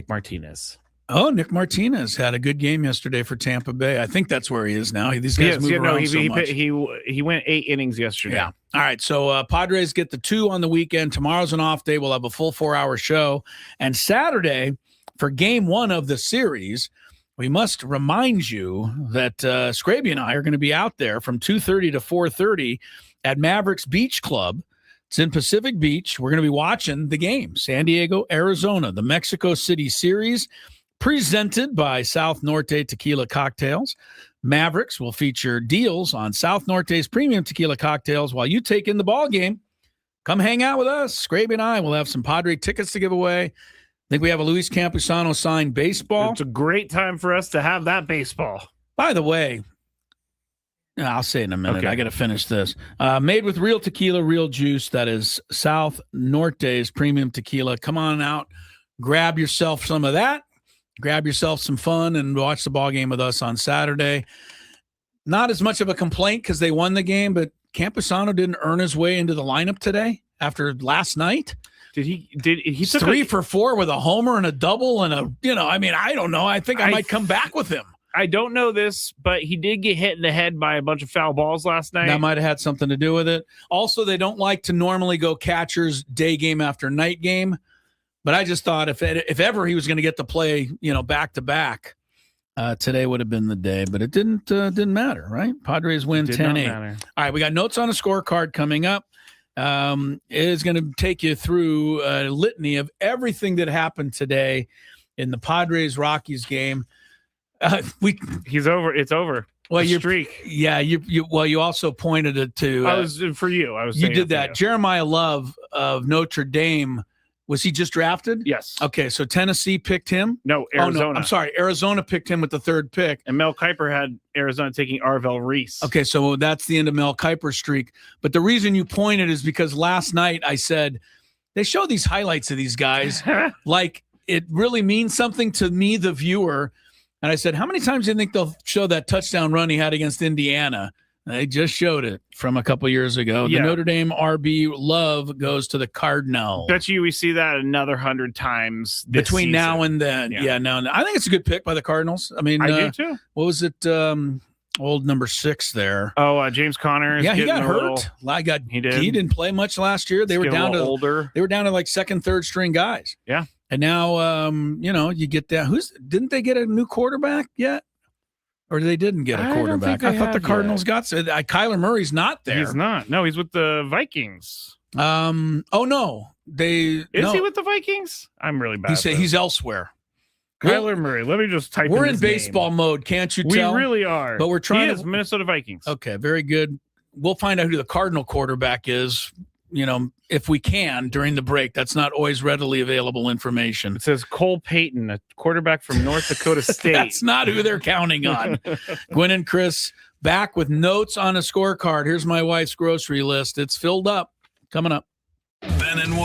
Martinez. Oh, Nick Martinez had a good game yesterday for Tampa Bay. I think that's where he is now. These guys move around so much. He went 8 innings yesterday. Yeah. All right, so Padres get the 2 on the weekend. Tomorrow's an off day. We'll have a full 4-hour show. And Saturday, for game 1 of the series, we must remind you that Skraby and I are going to be out there from 2:30 to 4:30 at Mavericks Beach Club. It's in Pacific Beach. We're going to be watching the game, San Diego, Arizona, the Mexico City Series, presented by South Norte Tequila Cocktails. Mavericks will feature deals on South Norte's premium tequila cocktails while you take in the ball game. Come hang out with us. Skraby and I will have some Padre tickets to give away. I think we have a Luis Campusano signed baseball. It's a great time for us to have that baseball. By the way, I'll say in a minute. Okay. I got to finish this. Made with real tequila, real juice. That is South Norte's premium tequila. Come on out. Grab yourself some of that. Grab yourself some fun and watch the ball game with us on Saturday. Not as much of a complaint because they won the game, but Campusano didn't earn his way into the lineup today after last night. Did he took 3 for 4 with a homer and a double and I don't know. I think I might come back with him. I don't know this, but he did get hit in the head by a bunch of foul balls last night. That might have had something to do with it. Also, they don't like to normally go catchers day game after night game, but I just thought if ever he was going to get to play, back to back, today would have been the day. But it didn't matter, right? Padres win 10-8. All right, we got notes on a scorecard coming up. It is going to take you through a litany of everything that happened today in the Padres Rockies game. He's over. It's over. Well, your streak. Yeah, you also pointed it to. I was for you. I was. You did that. Jeremiah Love of Notre Dame. Was he just drafted? Yes. Okay, so Tennessee picked him? No, Arizona. Oh, no, I'm sorry. Arizona picked him with the 3rd pick. And Mel Kiper had Arizona taking Arvel Reese. Okay, so that's the end of Mel Kiper's streak. But the reason you pointed is because last night I said, they show these highlights of these guys like it really means something to me, the viewer. And I said, how many times do you think they'll show that touchdown run he had against Indiana? They just showed it from a couple years ago. Yeah. The Notre Dame RB Love goes to the Cardinals. Bet you we see that another 100 times between season. now and then. Yeah, no, I think it's a good pick by the Cardinals. I mean, I do too. What was it? Old number 6 there. Oh, James Conner. Yeah, he got hurt. He did. He didn't play much last year. They were down to older. They were down to like 2nd, 3rd string guys. Yeah. And now, you get that. Didn't they get a new quarterback yet? Or they didn't get a quarterback? I thought the Cardinals got Kyler Murray's not there. He's not. No, he's with the Vikings. Oh no, Is he with the Vikings? I'm really bad. He's elsewhere. Kyler Murray. Let me just type. We're in baseball mode, can't you tell? We really are. But we're trying. He is Minnesota Vikings. Okay, very good. We'll find out who the Cardinal quarterback is. if we can during the break. That's not always readily available information. It says Cole Payton, a quarterback from North Dakota State. That's not who they're counting on. Gwynn and Chris back with notes on a scorecard. Here's my wife's grocery list. It's filled up. Coming up. Ben and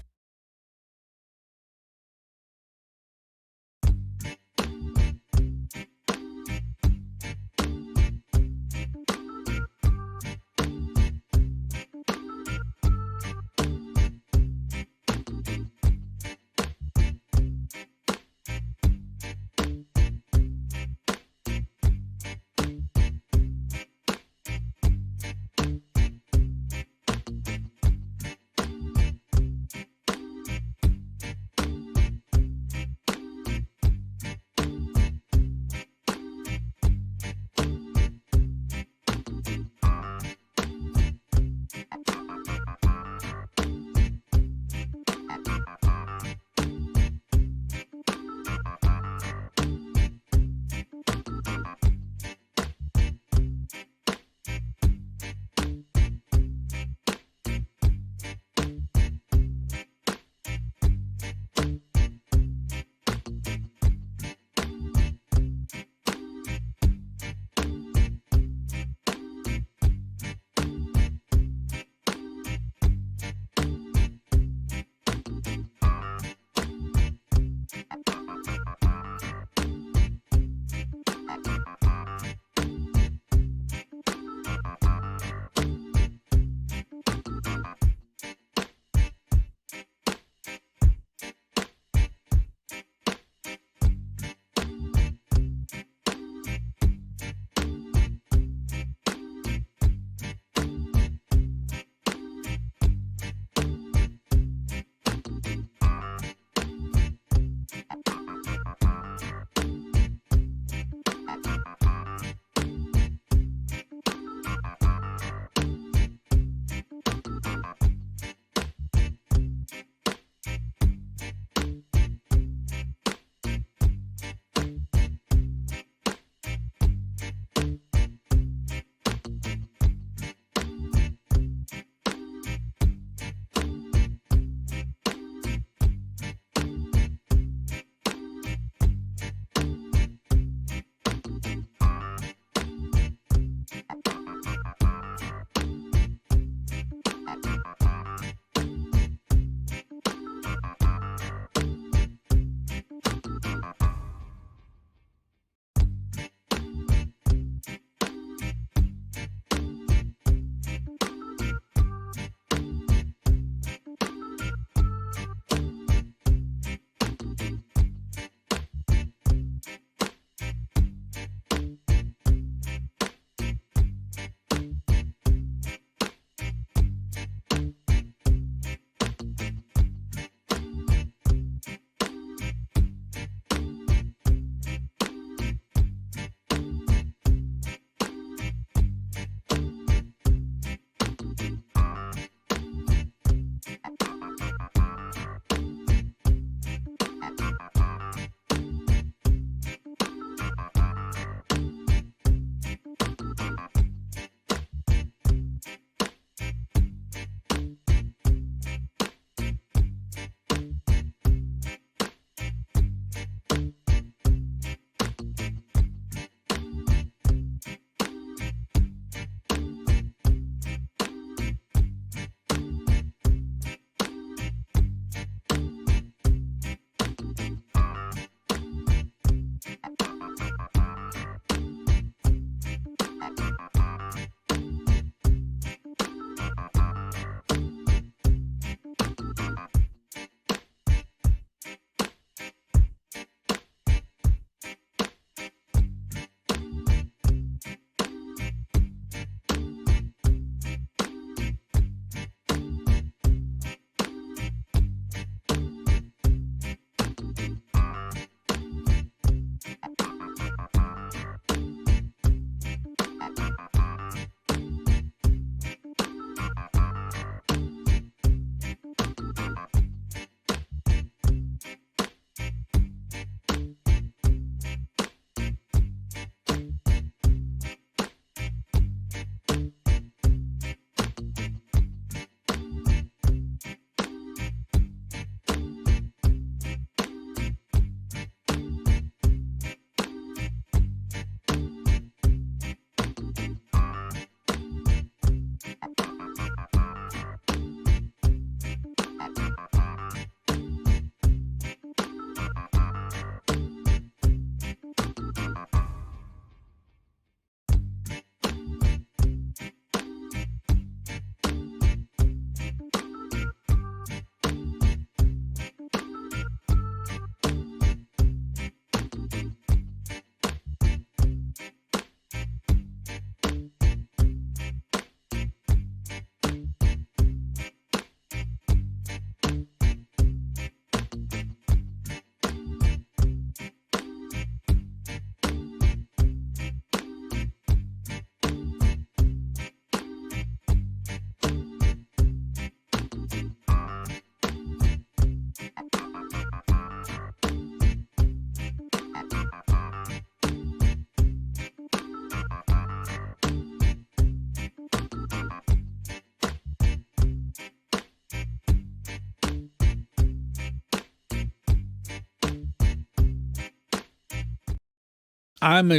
I'm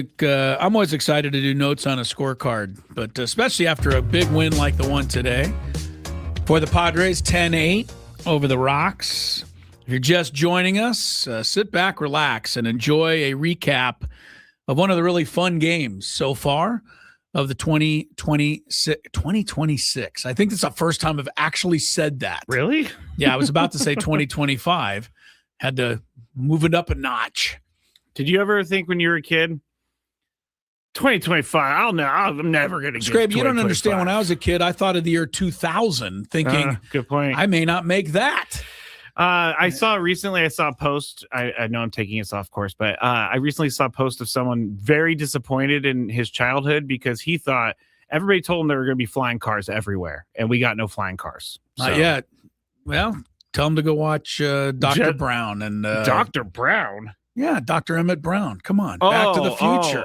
always excited to do notes on a scorecard, but especially after a big win like the one today for the Padres, 10-8 over the Rocks. If you're just joining us, sit back, relax, and enjoy a recap of one of the really fun games so far of the 2026. I think this is the first time I've actually said that. Really? Yeah, I was about to say 2025. Had to move it up a notch. Did you ever think when you were a kid, 2025, I'm never going to get Skraby, you don't understand. When I was a kid, I thought of the year 2000, thinking, good point. I may not make that. I saw a post. I know I'm taking us off course, but I recently saw a post of someone very disappointed in his childhood because he thought everybody told him there were going to be flying cars everywhere, and we got no flying cars. Not yet. Well, tell him to go watch Dr. Brown and Dr. Brown. Yeah, Dr. Emmett Brown. Come on, Back to the Future.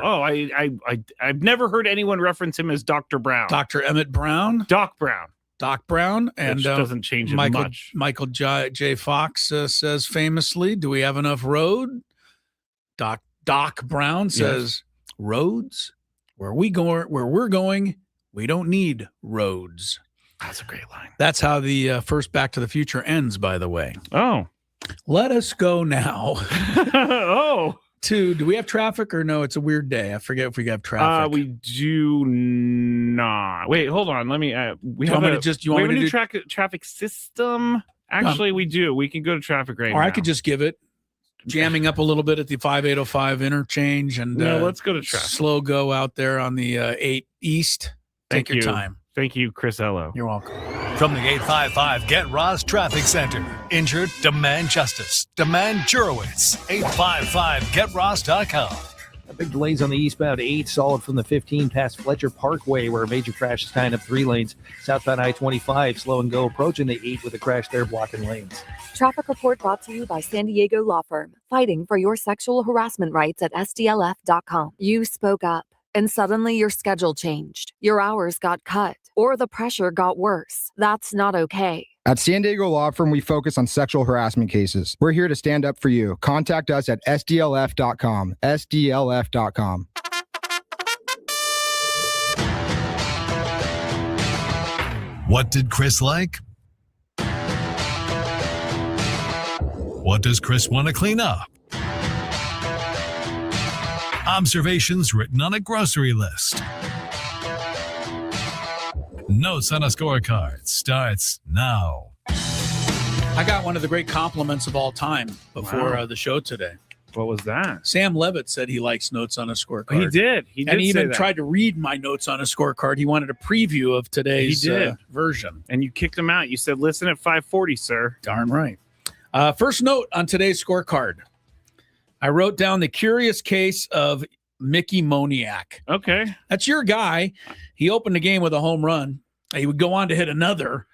I've never heard anyone reference him as Dr. Brown. Dr. Emmett Brown. Doc Brown. Doc Brown. And doesn't change it much. Michael J. Fox says famously, do we have enough road? Doc Brown says, roads? Where we're going, we don't need roads. That's a great line. That's how the first Back to the Future ends, by the way. Oh. Let us go now. Do we have traffic or no? It's a weird day. I forget if we have traffic. We do not. Wait, hold on. Let me. We have a new traffic system. Actually, we do. We can go to traffic right now. Or I could just give it jamming up a little bit at the 5805 interchange and let's go to traffic. Slow go out there on the 8 East. Take your time. Thank you, Chris Ello. You're welcome. From the 855 Get Ross Traffic Center. Injured? Demand justice. Demand Jurowitz. 855GetRoss.com. Big delays on the eastbound 8, solid from the 15 past Fletcher Parkway, where a major crash is tying up 3 lanes. Southbound I-25, slow and go approaching the 8 with a crash there blocking lanes. Traffic report brought to you by San Diego Law Firm, fighting for your sexual harassment rights at SDLF.com. You spoke up, and suddenly your schedule changed. Your hours got cut, or the pressure got worse. That's not okay. At San Diego Law Firm, we focus on sexual harassment cases. We're here to stand up for you. Contact us at SDLF.com. SDLF.com. What did Chris like? What does Chris want to clean up? Observations written on a grocery list. Notes on a scorecard starts now. I got one of the great compliments of all time before the show today. What was that? Sam Levitt said he likes notes on a scorecard. He did. He even tried to read my notes on a scorecard. He wanted a preview of today's version. And you kicked him out. You said, listen at 5:40, sir. Darn right. First note on today's scorecard. I wrote down the curious case of Mickey Moniak. Okay. That's your guy. He opened the game with a home run. He would go on to hit another.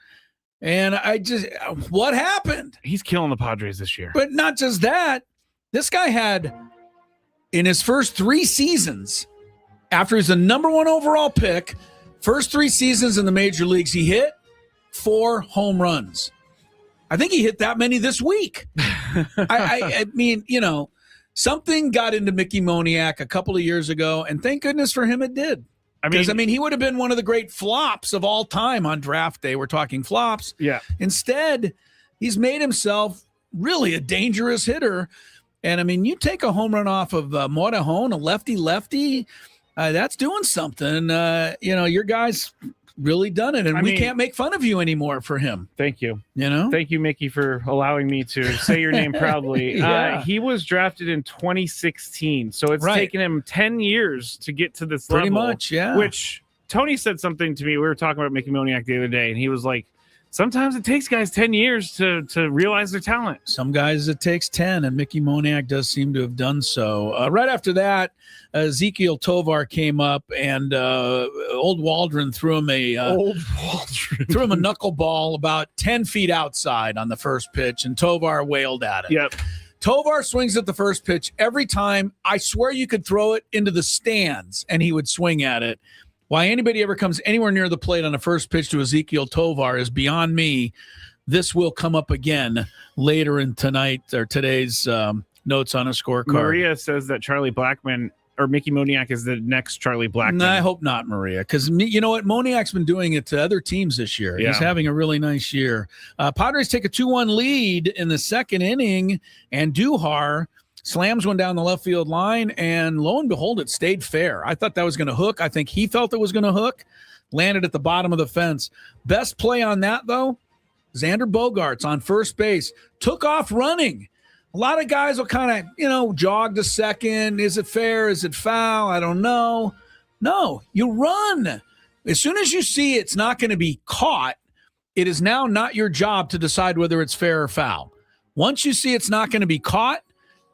And what happened? He's killing the Padres this year. But not just that. This guy had, in his first 3 seasons, after he's the number 1 overall pick, first 3 seasons in the major leagues, he hit 4 home runs. I think he hit that many this week. I mean, something got into Mickey Moniak a couple of years ago, and thank goodness for him it did. Because, he would have been one of the great flops of all time on draft day. We're talking flops. Yeah. Instead, he's made himself really a dangerous hitter. And, you take a home run off of Morejon, a lefty, that's doing something. Your guy's really done it, and we can't make fun of you anymore for him. Thank you. Thank you, Mickey, for allowing me to say your name proudly. Yeah. He was drafted in 2016, so it's taken him 10 years to get to this Pretty level. much, yeah. Which Tony said something to me. We were talking about Mickey Moniak the other day, and he was like, sometimes it takes guys 10 years to realize their talent. Some guys it takes 10, and Mickey Moniak does seem to have done so. Right after that, Ezekiel Tovar came up, and old Waldron threw him a knuckleball about 10 feet outside on the first pitch, and Tovar wailed at it. Yep. Tovar swings at the first pitch every time. I swear you could throw it into the stands, and he would swing at it. Why anybody ever comes anywhere near the plate on a first pitch to Ezekiel Tovar is beyond me. This will come up again later in today's notes on a scorecard. Maria says that Charlie Blackmon or Mickey Moniak is the next Charlie Blackmon. No, I hope not, Maria, because you know what? Moniak's been doing it to other teams this year. Yeah. He's having a really nice year. Padres take a 2-1 lead in the second inning, and Duhar slams one down the left field line, and lo and behold, it stayed fair. I thought that was going to hook. I think he felt it was going to hook. Landed at the bottom of the fence. Best play on that, though, Xander Bogaerts on first base. Took off running. A lot of guys will kind of, jog to second. Is it fair? Is it foul? I don't know. No, you run. As soon as you see it's not going to be caught, it is now not your job to decide whether it's fair or foul. Once you see it's not going to be caught,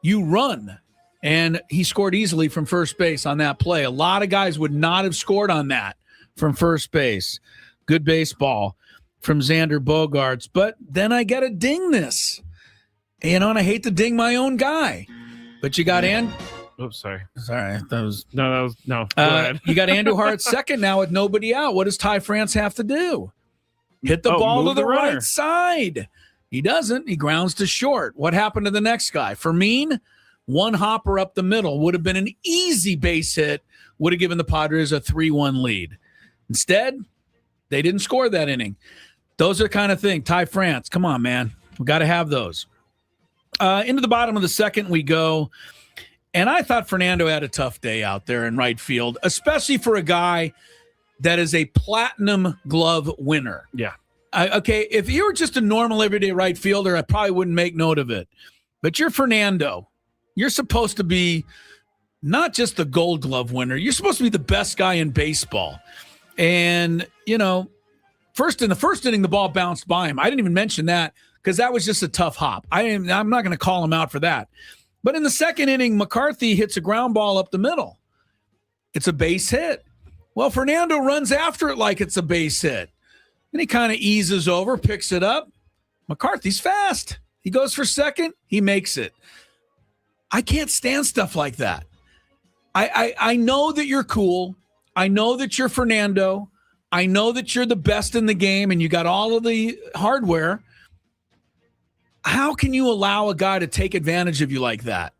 you run. And he scored easily from first base on that play. A lot of guys would not have scored on that from first base. Good baseball from Xander Bogaerts. But then I got to ding this. And I hate to ding my own guy. But you got Oops, sorry. Sorry. No. Go ahead. You got Andujar at second now with nobody out. What does Ty France have to do? Hit the ball to the right side. He doesn't. He grounds to short. What happened to the next guy? Fermin, one hopper up the middle. Would have been an easy base hit. Would have given the Padres a 3-1 lead. Instead, they didn't score that inning. Those are the kind of thing. Ty France, come on, man. We got to have those. Into the bottom of the second we go. And I thought Fernando had a tough day out there in right field, especially for a guy that is a platinum glove winner. Yeah. Okay, if you were just a normal everyday right fielder, I probably wouldn't make note of it. But you're Fernando. You're supposed to be not just the gold glove winner. You're supposed to be the best guy in baseball. And, in the first inning, the ball bounced by him. I didn't even mention that because that was just a tough hop. I'm not going to call him out for that. But in the second inning, McCarthy hits a ground ball up the middle. It's a base hit. Well, Fernando runs after it like it's a base hit. And he kind of eases over, picks it up. McCarthy's fast. He goes for second. He makes it. I can't stand stuff like that. I know that you're cool. I know that you're Fernando. I know that you're the best in the game and you got all of the hardware. How can you allow a guy to take advantage of you like that?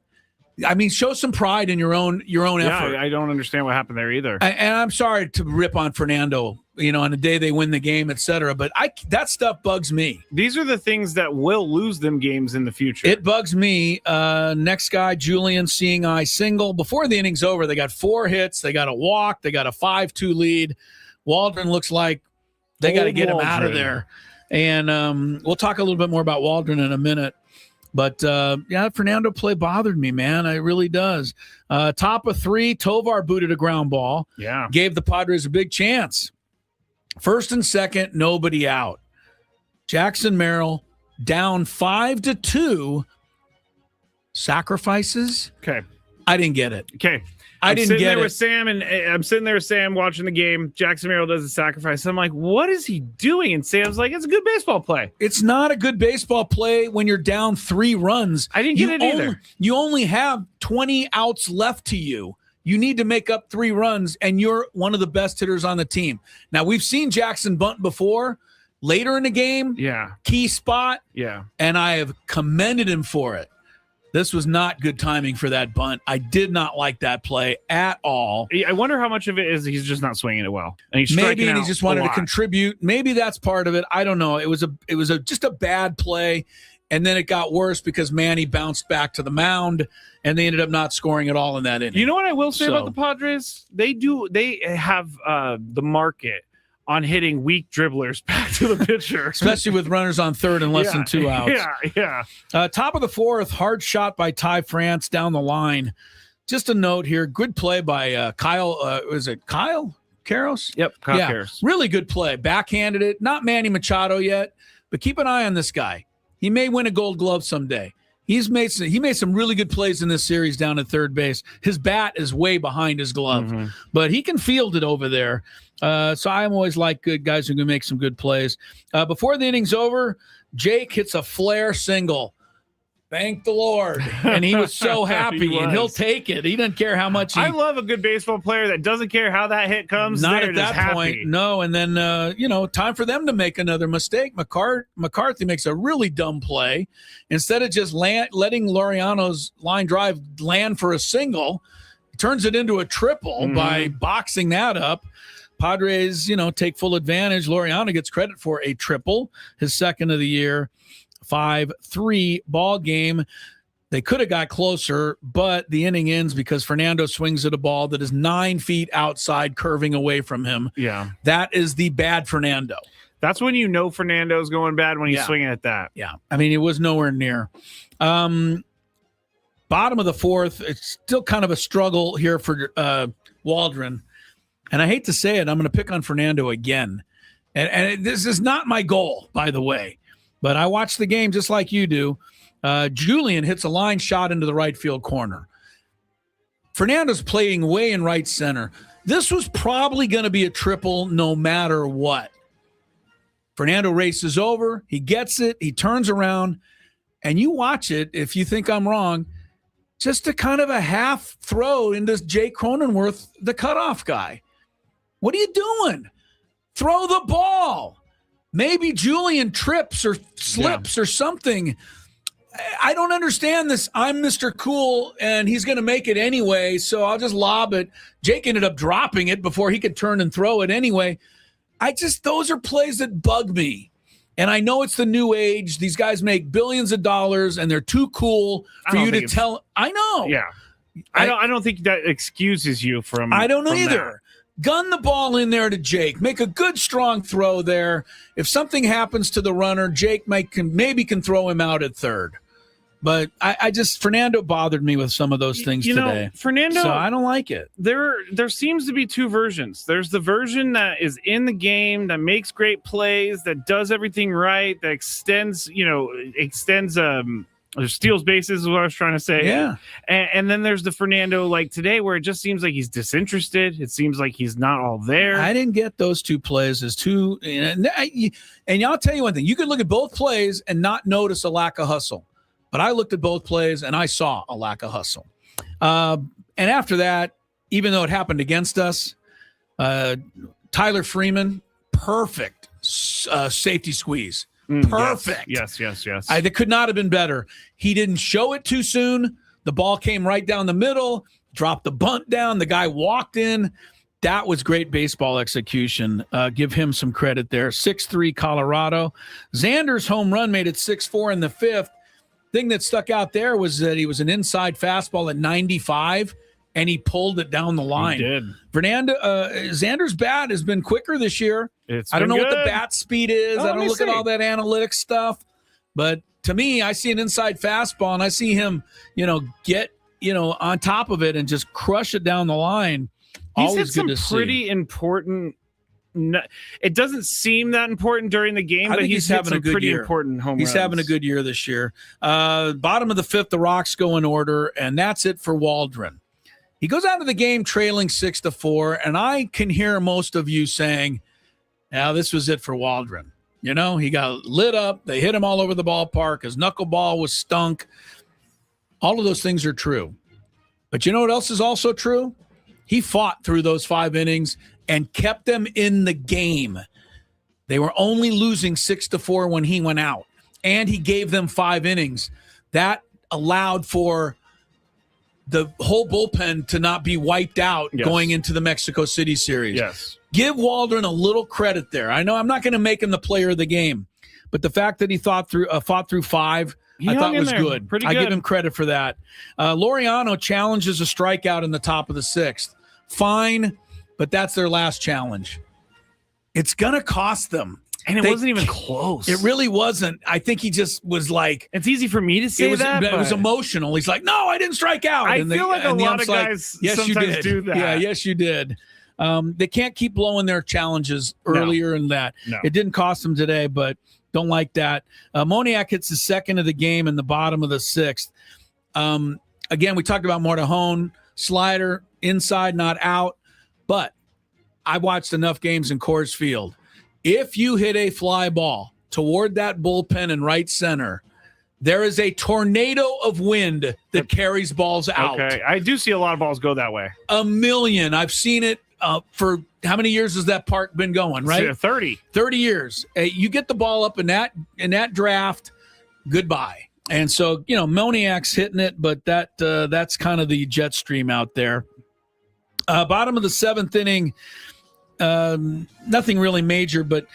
I mean, show some pride in your own effort. I don't understand what happened there either. And I'm sorry to rip on Fernando, on the day they win the game, et cetera. But that stuff bugs me. These are the things that will lose them games in the future. It bugs me. Next guy, Julian, seeing eye single. Before the inning's over, they got 4 hits. They got a walk. They got a 5-2 lead. Waldron looks like they got to get him out of there. And we'll talk a little bit more about Waldron in a minute. But, Fernando play bothered me, man. It really does. Top of 3, Tovar booted a ground ball. Yeah. Gave the Padres a big chance. First and second, nobody out. Jackson Merrill down 5-2. Sacrifices? Okay. I didn't get it. Okay. I didn't get it. I'm sitting there with Sam watching the game. Jackson Merrill does a sacrifice. I'm like, what is he doing? And Sam's like, it's a good baseball play. It's not a good baseball play when you're down 3 runs. I didn't get it either. You only have 20 outs left to you. You need to make up 3 runs, and you're one of the best hitters on the team. Now, we've seen Jackson bunt before, later in the game. Yeah. Key spot. Yeah. And I have commended him for it. This was not good timing for that bunt. I did not like that play at all. I wonder how much of it is he's just not swinging it well. And he's maybe and he just wanted to contribute. Maybe that's part of it. I don't know. It was just a bad play, and then it got worse because Manny bounced back to the mound, and they ended up not scoring at all in that inning. You know what I will say about the Padres? They have the market on hitting weak dribblers back to the pitcher. Especially with runners on third and less than 2 outs. Yeah. Top of the 4th, hard shot by Ty France down the line. Just a note here, good play by Kyle. Was it Kyle Karros? Yep, Kyle Karros. Really good play. Backhanded it. Not Manny Machado yet, but keep an eye on this guy. He may win a Gold Glove someday. He made some really good plays in this series down at third base. His bat is way behind his glove, but he can field it over there. So I always like good guys who can make some good plays. Before the inning's over, Jake hits a flare single. Thank the Lord. And he was so happy, and he'll take it. He doesn't care how much I love a good baseball player that doesn't care how that hit comes. Not at that point, no. And then, time for them to make another mistake. McCarthy makes a really dumb play. Instead of just letting Laureano's line drive land for a single, turns it into a triple by boxing that up. Padres, take full advantage. Laureano gets credit for a triple, his second of the year, 5-3 ball game. They could have got closer, but the inning ends because Fernando swings at a ball that is 9 feet outside, curving away from him. Yeah. That is the bad Fernando. That's when Fernando's going bad, when he's swinging at that. Yeah. I mean, it was nowhere near. Bottom of the fourth, it's still kind of a struggle here for Waldron. And I hate to say it, I'm going to pick on Fernando again. And this is not my goal, by the way. But I watch the game just like you do. Julian hits a line shot into the right field corner. Fernando's playing way in right center. This was probably going to be a triple no matter what. Fernando races over. He gets it. He turns around. And you watch it, if you think I'm wrong, just a kind of a half throw into Jake Cronenworth, the cutoff guy. What are you doing? Throw the ball. Maybe Julian trips or slips or something. I don't understand this. I'm Mr. Cool, and he's going to make it anyway, so I'll just lob it. Jake ended up dropping it before he could turn and throw it anyway. Those are plays that bug me. And I know it's the new age. These guys make billions of dollars, and they're too cool for you to tell. I know. Yeah. I don't think that excuses you from. I don't from either. That. Gun the ball in there to Jake. Make a good, strong throw there. If something happens to the runner, Jake maybe can throw him out at third. But Fernando bothered me with some of those things today. Fernando, so I don't like it. There seems to be two versions. There's the version that is in the game, that makes great plays, that does everything right, that extends steals bases is what I was trying to say. Yeah. And then there's the Fernando like today where it just seems like he's disinterested. It seems like he's not all there. I didn't get those two plays as two. And I'll tell you one thing. You could look at both plays and not notice a lack of hustle. But I looked at both plays, and I saw a lack of hustle. And after that, even though it happened against us, Tyler Freeman, perfect safety squeeze. Perfect. Yes. It could not have been better. He didn't show it too soon. The ball came right down the middle, dropped the bunt down. The guy walked in. That was great baseball execution. Give him some credit there. 6-3 Colorado. Xander's home run made it 6-4 in the fifth. Thing that stuck out there was that he was an inside fastball at 95, and he pulled it down the line. He did. Xander's bat has been quicker this year. I don't know good. what the bat speed is. I don't look at all that analytics stuff. But to me, I see an inside fastball, and I see him, get, on top of it and just crush it down the line. He's Always hit good some to pretty see. Important. It doesn't seem that important during the game, but he's having a pretty important home runs. He's having a good year this year. Bottom of the fifth, the Rocks go in order, and that's it for Waldron. He goes out of the game trailing 6-4, and I can hear most of you saying, "Now this was it for Waldron." He got lit up. They hit him all over the ballpark. His knuckleball was stunk. All of those things are true. But you know what else is also true? He fought through those 5 innings and kept them in the game. They were only losing 6-4 when he went out, and he gave them 5 innings. That allowed for the whole bullpen to not be wiped out going into the Mexico City series. Yes. Give Waldron a little credit there. I know I'm not going to make him the player of the game, but the fact that he fought through 5, I thought was good. Pretty I good. give him credit for that. Laureano challenges a strikeout in the top of the 6th. Fine. But that's their last challenge. It's going to cost them. And it wasn't even close. It really wasn't. I think he just was like... It's easy for me to say that. It was emotional. He's like, no, I didn't strike out. I feel like a lot of guys sometimes do that. Yeah, yes, you did. They can't keep blowing their challenges earlier in that. No. It didn't cost them today, but don't like that. Moniak hits the second of the game in the bottom of the 6th. Again, we talked about Mortajón. Slider, inside, not out. But I watched enough games in Coors Field. If you hit a fly ball toward that bullpen in right center, there is a tornado of wind that carries balls out. Okay, I do see a lot of balls go that way. A million. I've seen it for how many years has that park been going, right? 30. 30 years. You get the ball up in that draft, goodbye. And so, Moniak's hitting it, but that's kind of the jet stream out there. Bottom of the 7th inning, nothing really major, but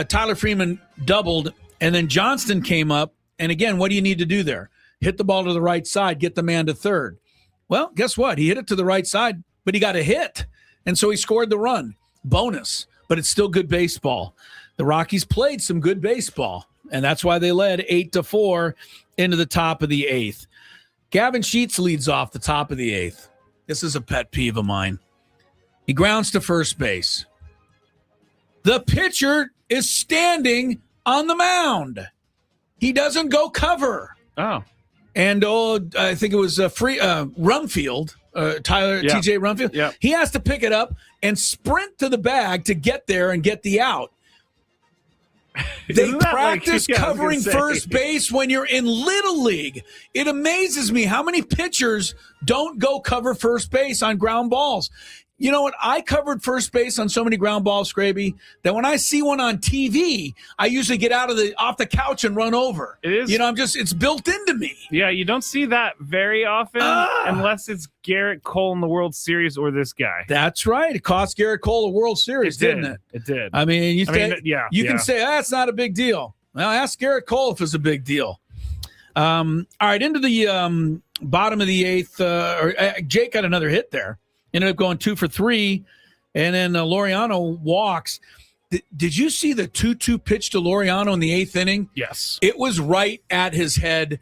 Tyler Freeman doubled, and then Johnston came up. And again, what do you need to do there? Hit the ball to the right side, get the man to third. Well, guess what? He hit it to the right side, but he got a hit. And so he scored the run. Bonus, but it's still good baseball. The Rockies played some good baseball, and that's why they led 8-4 into the top of the 8th. Gavin Sheets leads off the top of the 8th. This is a pet peeve of mine. He grounds to first base. The pitcher is standing on the mound. He doesn't go cover. Oh. And I think it was Rumfield, TJ Rumfield. Yeah. He has to pick it up and sprint to the bag to get there and get the out. They practice covering first base when you're in Little League. It amazes me how many pitchers don't go cover first base on ground balls. You know what? I covered first base on so many ground balls, Skraby, that when I see one on TV, I usually get off the couch and run over. It is. It's built into me. Yeah, you don't see that very often unless it's Garrett Cole in the World Series or this guy. That's right. It cost Garrett Cole a World Series, didn't it? It did. I mean, you can say, that's not a big deal. Well, ask Garrett Cole if it's a big deal. All right, into the bottom of the 8th. Jake got another hit there. Ended up going 2 for 3, and then Laureano walks. Did you see the 2-2 pitch to Laureano in the 8th inning? Yes. It was right at his head,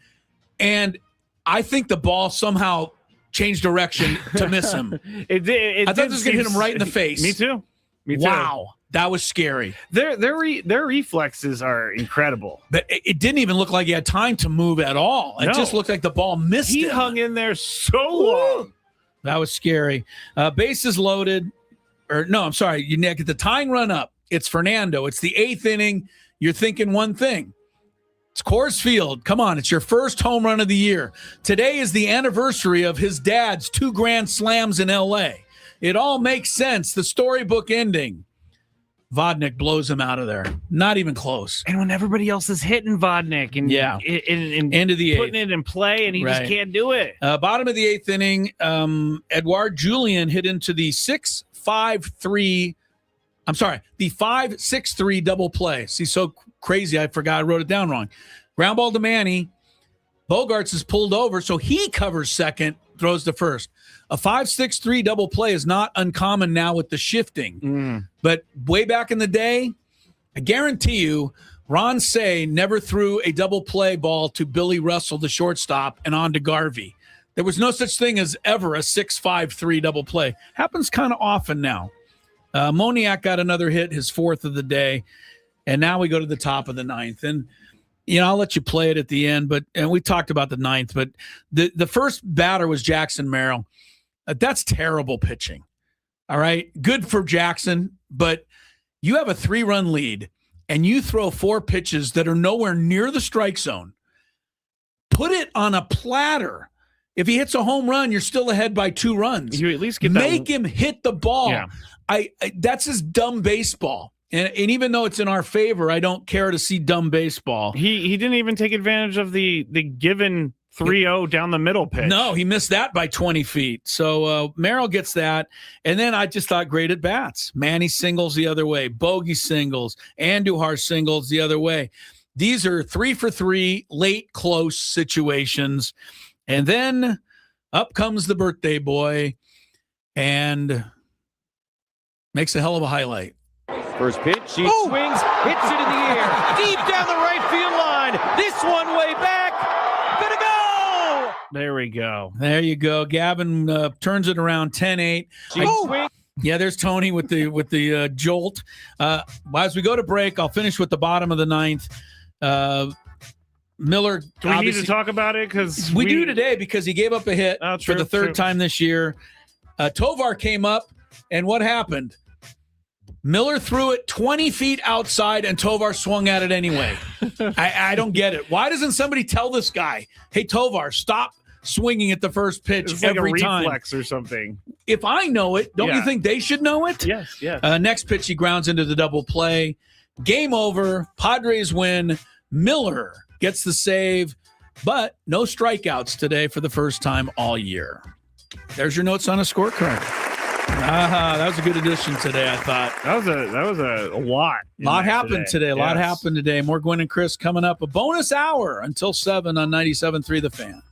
and I think the ball somehow changed direction to miss him. It did. I thought this was going to hit him right in the face. Me too. Wow. That was scary. Their reflexes are incredible. But it didn't even look like he had time to move at all. It just looked like the ball missed him. He hung in there so long. That was scary. Bases loaded. You get the tying run up. It's Fernando. It's the 8th inning. You're thinking one thing. It's Coors Field. Come on, it's your first home run of the year. Today is the anniversary of his dad's 2 grand slams in L.A. It all makes sense. The storybook ending. Vodnik blows him out of there. Not even close. And when everybody else is hitting Vodnik and into the putting it in play, and he just can't do it. Bottom of the 8th inning, Edouard Julien hit into the 5-6-3 double play. See, so crazy, I forgot I wrote it down wrong. Ground ball to Manny. Bogarts is pulled over, so he covers second, throws to first. A 5-6-3 double play is not uncommon now with the shifting. But way back in the day, I guarantee you, Ron Say never threw a double play ball to Billy Russell, the shortstop, and on to Garvey. There was no such thing as ever a 6-5-3 double play. Happens kind of often now. Moniak got another hit, his 4th of the day. And now we go to the top of the 9th. And, I'll let you play it at the end, and we talked about the 9th, but the first batter was Jackson Merrill. That's terrible pitching. All right. Good for Jackson, but you have a 3-run lead and you throw 4 pitches that are nowhere near the strike zone. Put it on a platter. If he hits a home run, you're still ahead by 2 runs. You at least get Make him hit the ball. Yeah. That's just dumb baseball. And even though it's in our favor, I don't care to see dumb baseball. He didn't even take advantage of the given 3-0 down the middle pitch. No, he missed that by 20 feet. So Merrill gets that. And then I just thought great at bats. Manny singles the other way. Bogey singles. Andujar singles the other way. These are 3 for 3 late close situations. And then up comes the birthday boy and makes a hell of a highlight. First pitch, he swings, hits it in the air, deep down the right field line. This one way back, gonna go! There we go. There you go. Gavin turns it around 10-8. Yeah, there's Tony with the jolt. As we go to break, I'll finish with the bottom of the 9th. Miller. Do we need to talk about it? Because we do today because he gave up a hit for the third time this year. Tovar came up, and what happened? Miller threw it 20 feet outside, and Tovar swung at it anyway. I don't get it. Why doesn't somebody tell this guy, hey, Tovar, stop swinging at the first pitch it's like every a time? Reflex or something. If I know it, don't you think they should know it? Yes. Next pitch, he grounds into the double play. Game over. Padres win. Miller gets the save, but no strikeouts today for the first time all year. There's your notes on a scorecard. That was a good addition today, I thought. That was a lot. A lot happened today. A lot happened today. More Gwynn and Chris coming up. A bonus hour until 7 on 97.3 The Fan.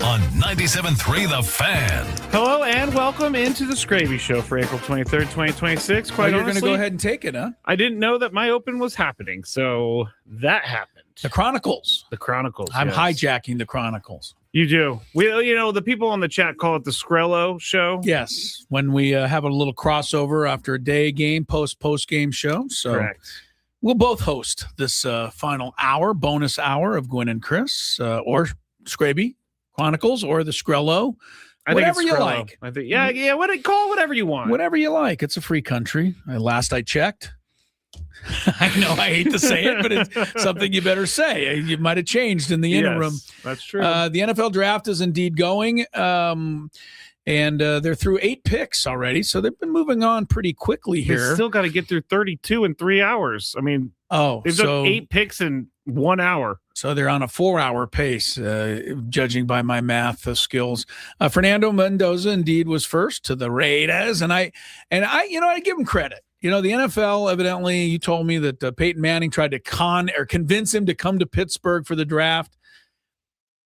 on 97.3 The Fan. Hello and welcome into the Skraby Show for April 23rd, 2026. Quite you're honestly, going to go ahead and take it, huh? I didn't know that my open was happening, so that happened. The Chronicles. The Chronicles. I'm yes. hijacking the Chronicles. You do. The people on the chat call it the Skrello Show. Yes, when we have a little crossover after a day game, post-game show. So Correct. We'll both host this final hour, bonus hour of Gwynn and Chris, or Skraby Chronicles, or the Skrello. Whatever you like. I think, yeah. Call it whatever you want. Whatever you like. It's a free country. Last I checked. I know I hate to say it, but it's something you better say. You might have changed in the interim. Yes, that's true. The NFL draft is indeed going, and they're through 8 picks already, so they've been moving on pretty quickly here. They still got to get through 32 in 3 hours. I mean, they've done 8 picks in 1 hour. So they're on a 4-hour pace, judging by my math skills. Fernando Mendoza indeed was first to the Raiders, and I give him credit. The NFL, evidently, you told me that Peyton Manning tried to convince him to come to Pittsburgh for the draft.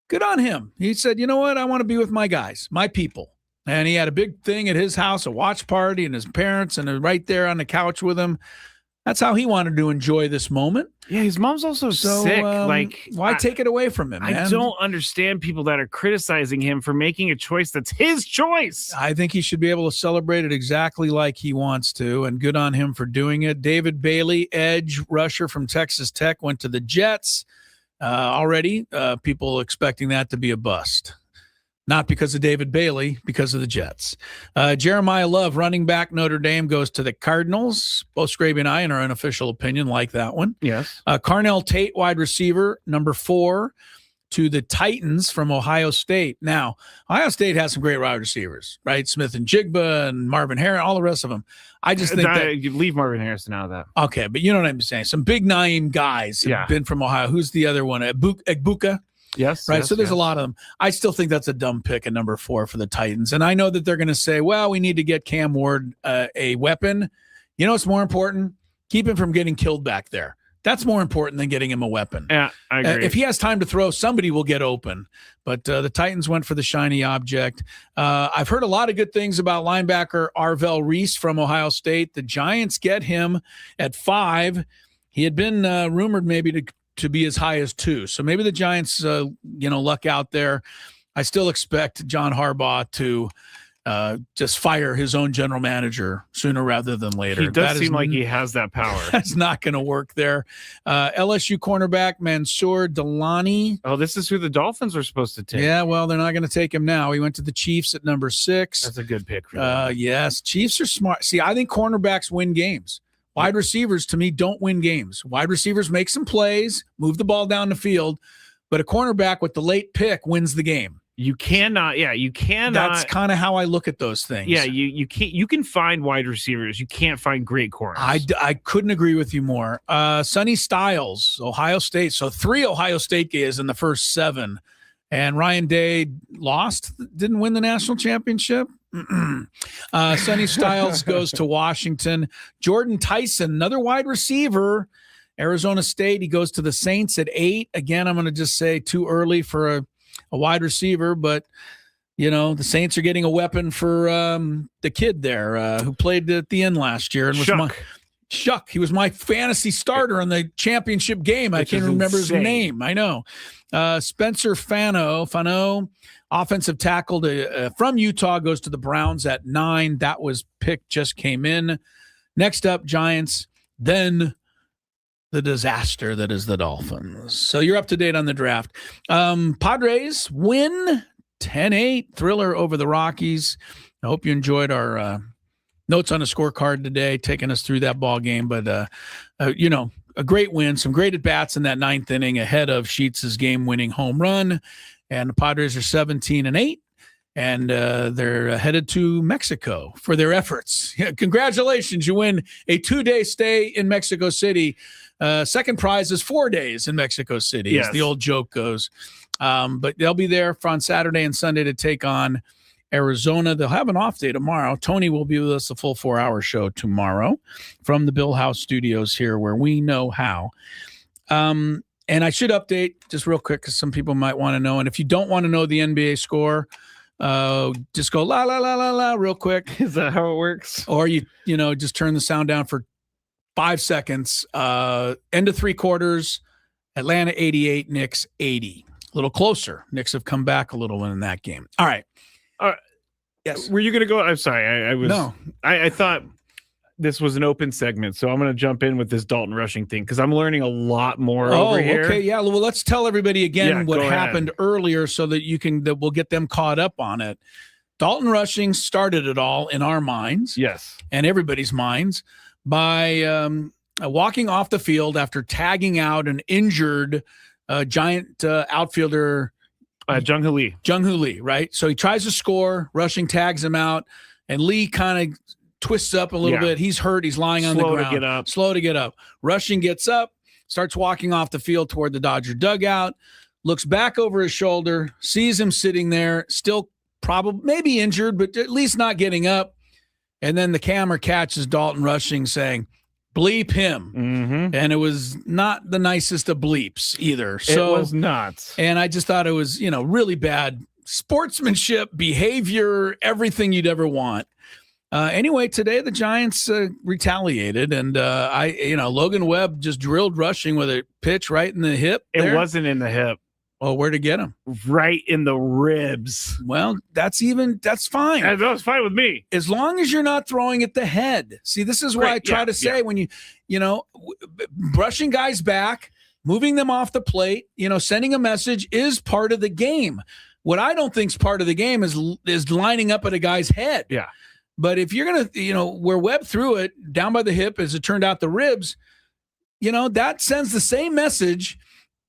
Good on him. He said, you know what? I want to be with my guys, my people. And he had a big thing at his house, a watch party, and his parents, and right there on the couch with him. That's how he wanted to enjoy this moment. Yeah, his mom's also sick. Why take it away from him, man? I don't understand people that are criticizing him for making a choice that's his choice. I think he should be able to celebrate it exactly like he wants to, and good on him for doing it. David Bailey, edge rusher from Texas Tech, went to the Jets. Already, people expecting that to be a bust. Not because of David Bailey, because of the Jets. Jeremiah Love, running back, Notre Dame, goes to the Cardinals. Both Skraby and I, in our unofficial opinion, like that one. Yes. Carnell Tate, wide receiver, number 4, to the Titans from Ohio State. Now, Ohio State has some great wide receivers, right? Smith and Jigba and Marvin Harrison, all the rest of them. I just think that you leave Marvin Harrison out of that. Okay, but you know what I'm saying. Some big name guys have been from Ohio. Who's the other one? Egbuka? Yes. Right. Yes, so there's a lot of them. I still think that's a dumb pick at number 4 for the Titans. And I know that they're going to say, well, we need to get Cam Ward a weapon. You know what's more important? Keep him from getting killed back there. That's more important than getting him a weapon. Yeah, I agree. If he has time to throw, somebody will get open. But the Titans went for the shiny object. I've heard a lot of good things about linebacker Arvell Reese from Ohio State. The Giants get him at 5. He had been rumored maybe to be as high as 2. So maybe the Giants, luck out there. I still expect John Harbaugh to just fire his own general manager sooner rather than later. He does seem like he has that power. That's not going to work there. LSU cornerback Mansour Delani. Oh, this is who the Dolphins are supposed to take. Yeah, well, they're not going to take him now. He went to the Chiefs at number 6. That's a good pick for them. Yes, Chiefs are smart. See, I think cornerbacks win games. Wide receivers, to me, don't win games. Wide receivers make some plays, move the ball down the field, but a cornerback with the late pick wins the game. You cannot. That's kind of how I look at those things. Yeah, you can't. You can find wide receivers. You can't find great corners. I couldn't agree with you more. Sonny Styles, Ohio State. So 3 Ohio State guys in the first 7. And Ryan Day didn't win the national championship. Sonny Styles goes to Washington. Jordan Tyson, another wide receiver, Arizona State. He goes to the Saints at 8. Again, I'm going to just say too early for a wide receiver, but the Saints are getting a weapon for the kid there who played at the end last year and was Shuck. He was my fantasy starter in the championship game. I can't remember his name. I know. Spencer Fano, offensive tackle from Utah, goes to the Browns at 9. That was picked, just came in. Next up, Giants. Then the disaster that is the Dolphins. So you're up to date on the draft. Padres win 10-8, thriller over the Rockies. I hope you enjoyed our notes on a scorecard today, taking us through that ball game. But, a great win, some great at-bats in that 9th inning ahead of Sheets' game-winning home run. And the Padres are 17-8, and they're headed to Mexico for their efforts. Congratulations, you win a 2-day stay in Mexico City. Second prize is 4 days in Mexico City, as the old joke goes. But they'll be there on Saturday and Sunday to take on Arizona. They'll have an off day tomorrow. Tony will be with us a full 4-hour show tomorrow from the Bill House Studios here, where we know how. And I should update just real quick because some people might want to know. And if you don't want to know the NBA score, just go la la la la la real quick. Is that how it works? Or you just turn the sound down for 5 seconds. End of 3 quarters. Atlanta 88, Knicks 80. A little closer. Knicks have come back a little in that game. All right. Yes. Were you going to go? I'm sorry. I was. No. I thought this was an open segment, so I'm going to jump in with this Dalton rushing thing because I'm learning a lot more over here. Okay. Yeah. Well, let's tell everybody again what go happened earlier so that we'll get them caught up on it. Dalton rushing started it all in our minds. Yes. And everybody's minds by walking off the field after tagging out an injured giant outfielder, Jung-Hoo Lee, right? So he tries to score, rushing tags him out, and Lee kind of twists up a little bit. He's hurt. He's lying on the ground. Slow to get up. Rushing gets up, starts walking off the field toward the Dodger dugout, looks back over his shoulder, sees him sitting there, still probably maybe injured, but at least not getting up. And then the camera catches Dalton rushing saying, bleep him. Mm-hmm. And it was not the nicest of bleeps either. So it was not. And I just thought it was, really bad sportsmanship, behavior, everything you'd ever want. Anyway, today the Giants retaliated, and Logan Webb just drilled rushing with a pitch right in the hip. It wasn't in the hip. Oh, where'd it get him? Right in the ribs. Well, that's fine. That was fine with me. As long as you're not throwing at the head. See, this is what I try to say when brushing guys back, moving them off the plate, sending a message is part of the game. What I don't think is part of the game is lining up at a guy's head. Yeah. But if you're going to, where Webb threw it down by the hip, as it turned out the ribs, that sends the same message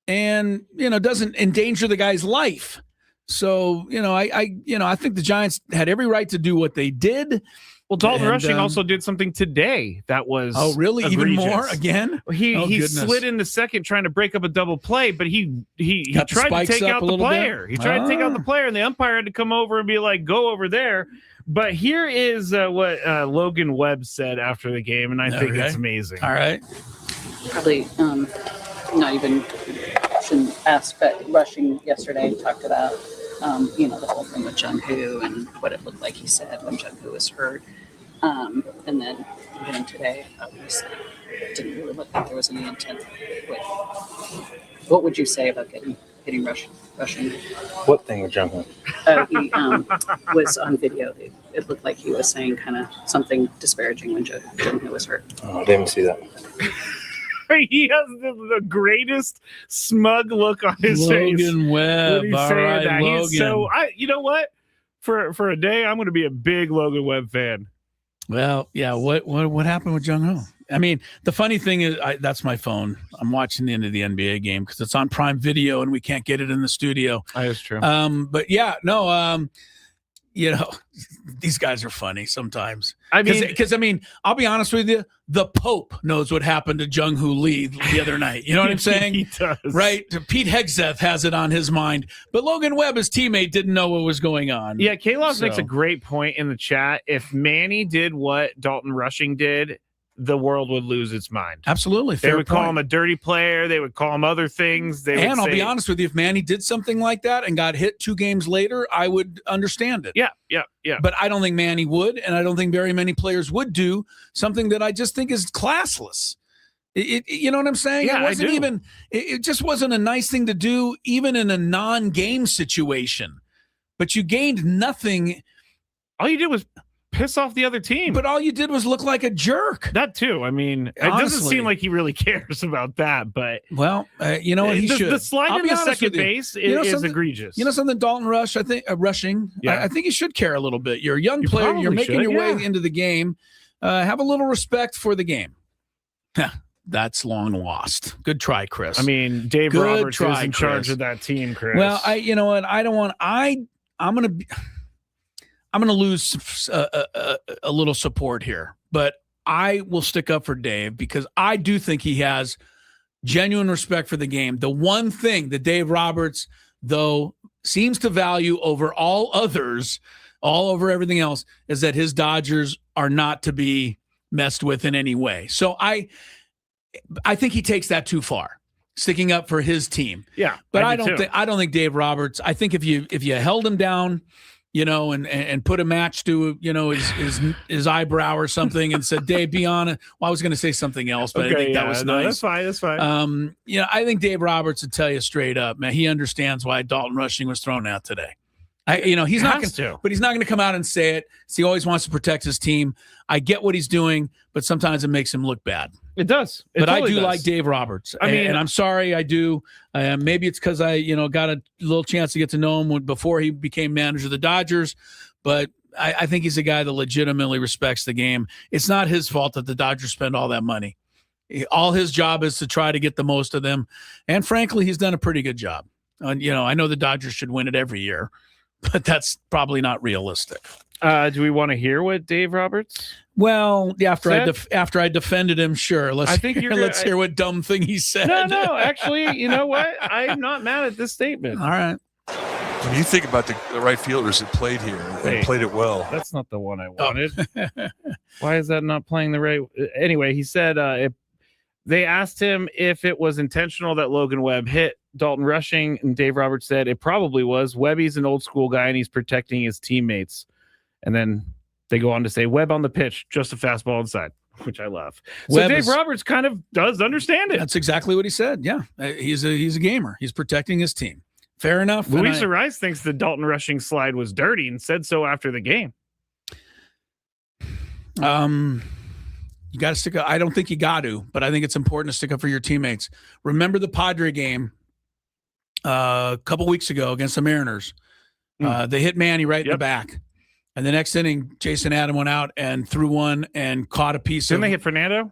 and, doesn't endanger the guy's life. So, I think the Giants had every right to do what they did. Well, Dalton rushing also did something today that was really egregious. Even more again. He slid in the second trying to break up a double play, but he tried to take out the player. He tried to take out the player, and the umpire had to come over and be like, "Go over there." But here is what Logan Webb said after the game, and I think it's amazing. All right, probably not even shouldn't ask, but rushing yesterday talked about the whole thing with Jung-Hoo and what it looked like he said when Jung-Hoo was hurt. And then even today, obviously, it didn't really look like there was any intent. What would you say about hitting rushing? What thing with Jung-Hoo? He was on video. It looked like he was saying kind of something disparaging when Jung-Hoo was hurt. Oh, I didn't see that. He has the greatest smug look on his face. Logan Webb. When he's all saying right, that. Logan. So you know what? For a day, I'm going to be a big Logan Webb fan. Well, yeah. What happened with Jung-Hoo? I mean, the funny thing is, that's my phone. I'm watching the end of the NBA game because it's on Prime Video and we can't get it in the studio. That is true. But yeah, no. These guys are funny sometimes. Because I'll be honest with you, the Pope knows what happened to Jung-Hoo Lee the other night. You know what I'm saying? He does. Right? Pete Hegseth has it on his mind. But Logan Webb, his teammate, didn't know what was going on. Yeah, K-Laws makes a great point in the chat. If Manny did what Dalton Rushing did, the world would lose its mind. Absolutely. They would call him a dirty player. They would call him other things. I'll be honest with you, if Manny did something like that and got hit 2 games later, I would understand it. Yeah. But I don't think Manny would, and I don't think very many players would do something that I just think is classless. You know what I'm saying? Yeah, it wasn't it just wasn't a nice thing to do, even in a non-game situation. But you gained nothing. All you did was piss off the other team. But all you did was look like a jerk. That too. I mean, it doesn't seem like he really cares about that. But you know what, he should. The slide in the second base is egregious. You know something, Dalton rushing. Yeah. I think you should care a little bit. You're a young player. You're making your way into the game. Have a little respect for the game. That's long lost. Good try, Chris. I mean, Dave Roberts is in charge of that team, Chris. Well, you know what? I'm going to lose a little support here, but I will stick up for Dave because I do think he has genuine respect for the game. The one thing that Dave Roberts, though, seems to value over all others, all over everything else, is that his Dodgers are not to be messed with in any way. So I think he takes that too far. sticking up for his team. Yeah, but I don't think Dave Roberts. I think if you held him down, and put a match to his eyebrow or something and said, Dave, be honest. Well, I was going to say something else, but I think that was nice. That's fine. I think Dave Roberts would tell you straight up, man. He understands why Dalton Rushing was thrown out today. He's not going to, but he's not going to come out and say it. So he always wants to protect his team. I get what he's doing, but sometimes it makes him look bad. It does. But totally I do like Dave Roberts. And I'm sorry, I do. Maybe it's because I, got a little chance to get to know him before he became manager of the Dodgers. But I think he's a guy that legitimately respects the game. It's not his fault that the Dodgers spend all that money. All his job is to try to get the most of them. And frankly, he's done a pretty good job. I know the Dodgers should win it every year, but that's probably not realistic. Do we want to hear what Dave Roberts? Well, after I defended him, sure. Let's hear what dumb thing he said. No. Actually, you know what? I'm not mad at this statement. All right. When you think about the right fielders that played here and played it well, that's not the one I wanted. Why is that not playing the right? Anyway, he said they asked him if it was intentional that Logan Webb hit Dalton Rushing, and Dave Roberts said it probably was. Webby's an old school guy and he's protecting his teammates. And then they go on to say Webb on the pitch, just a fastball inside, which I love. So Dave Roberts kind of does understand it. That's exactly what he said. Yeah, he's a gamer. He's protecting his team. Fair enough. Luis Ariz thinks the Dalton Rushing slide was dirty and said so after the game. You got to stick up. I don't think you got to, but I think it's important to stick up for your teammates. Remember the Padre game a couple weeks ago against the Mariners. They hit Manny right in the back. And the next inning, Jason Adam went out and threw one and caught a piece Didn't they hit Fernando?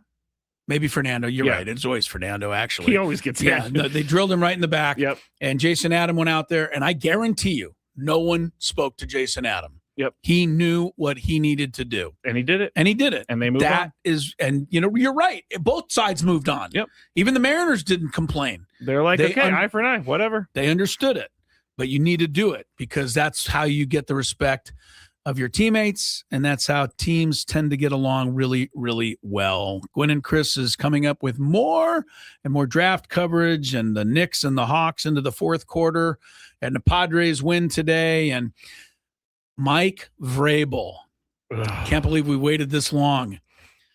Maybe Fernando. You're right. It's always Fernando, actually. He always gets hit. Yeah, they drilled him right in the back. Yep. And Jason Adam went out there, and I guarantee you, no one spoke to Jason Adam. Yep. He knew what he needed to do. And he did it. And they moved on. You're right. Both sides moved on. Yep. Even the Mariners didn't complain. They're like, okay, eye for an eye, whatever. They understood it. But you need to do it because that's how you get the respect of your teammates, and that's how teams tend to get along really, really well. Gwynn Chris is coming up with more and more draft coverage, and the Knicks and the Hawks into the fourth quarter, and the Padres win today, and Mike Vrabel. Can't believe we waited this long.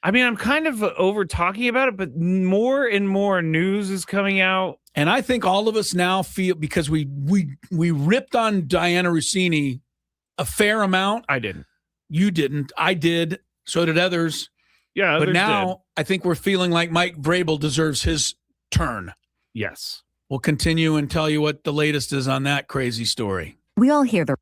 I mean, I'm kind of over talking about it, but more and more news is coming out. And I think all of us now feel, because we ripped on Diana Rossini a fair amount. I didn't. You didn't. I did. So did others. Yeah, but now I think we're feeling like Mike Vrabel deserves his turn. Yes. We'll continue and tell you what the latest is on that crazy story. We all hear the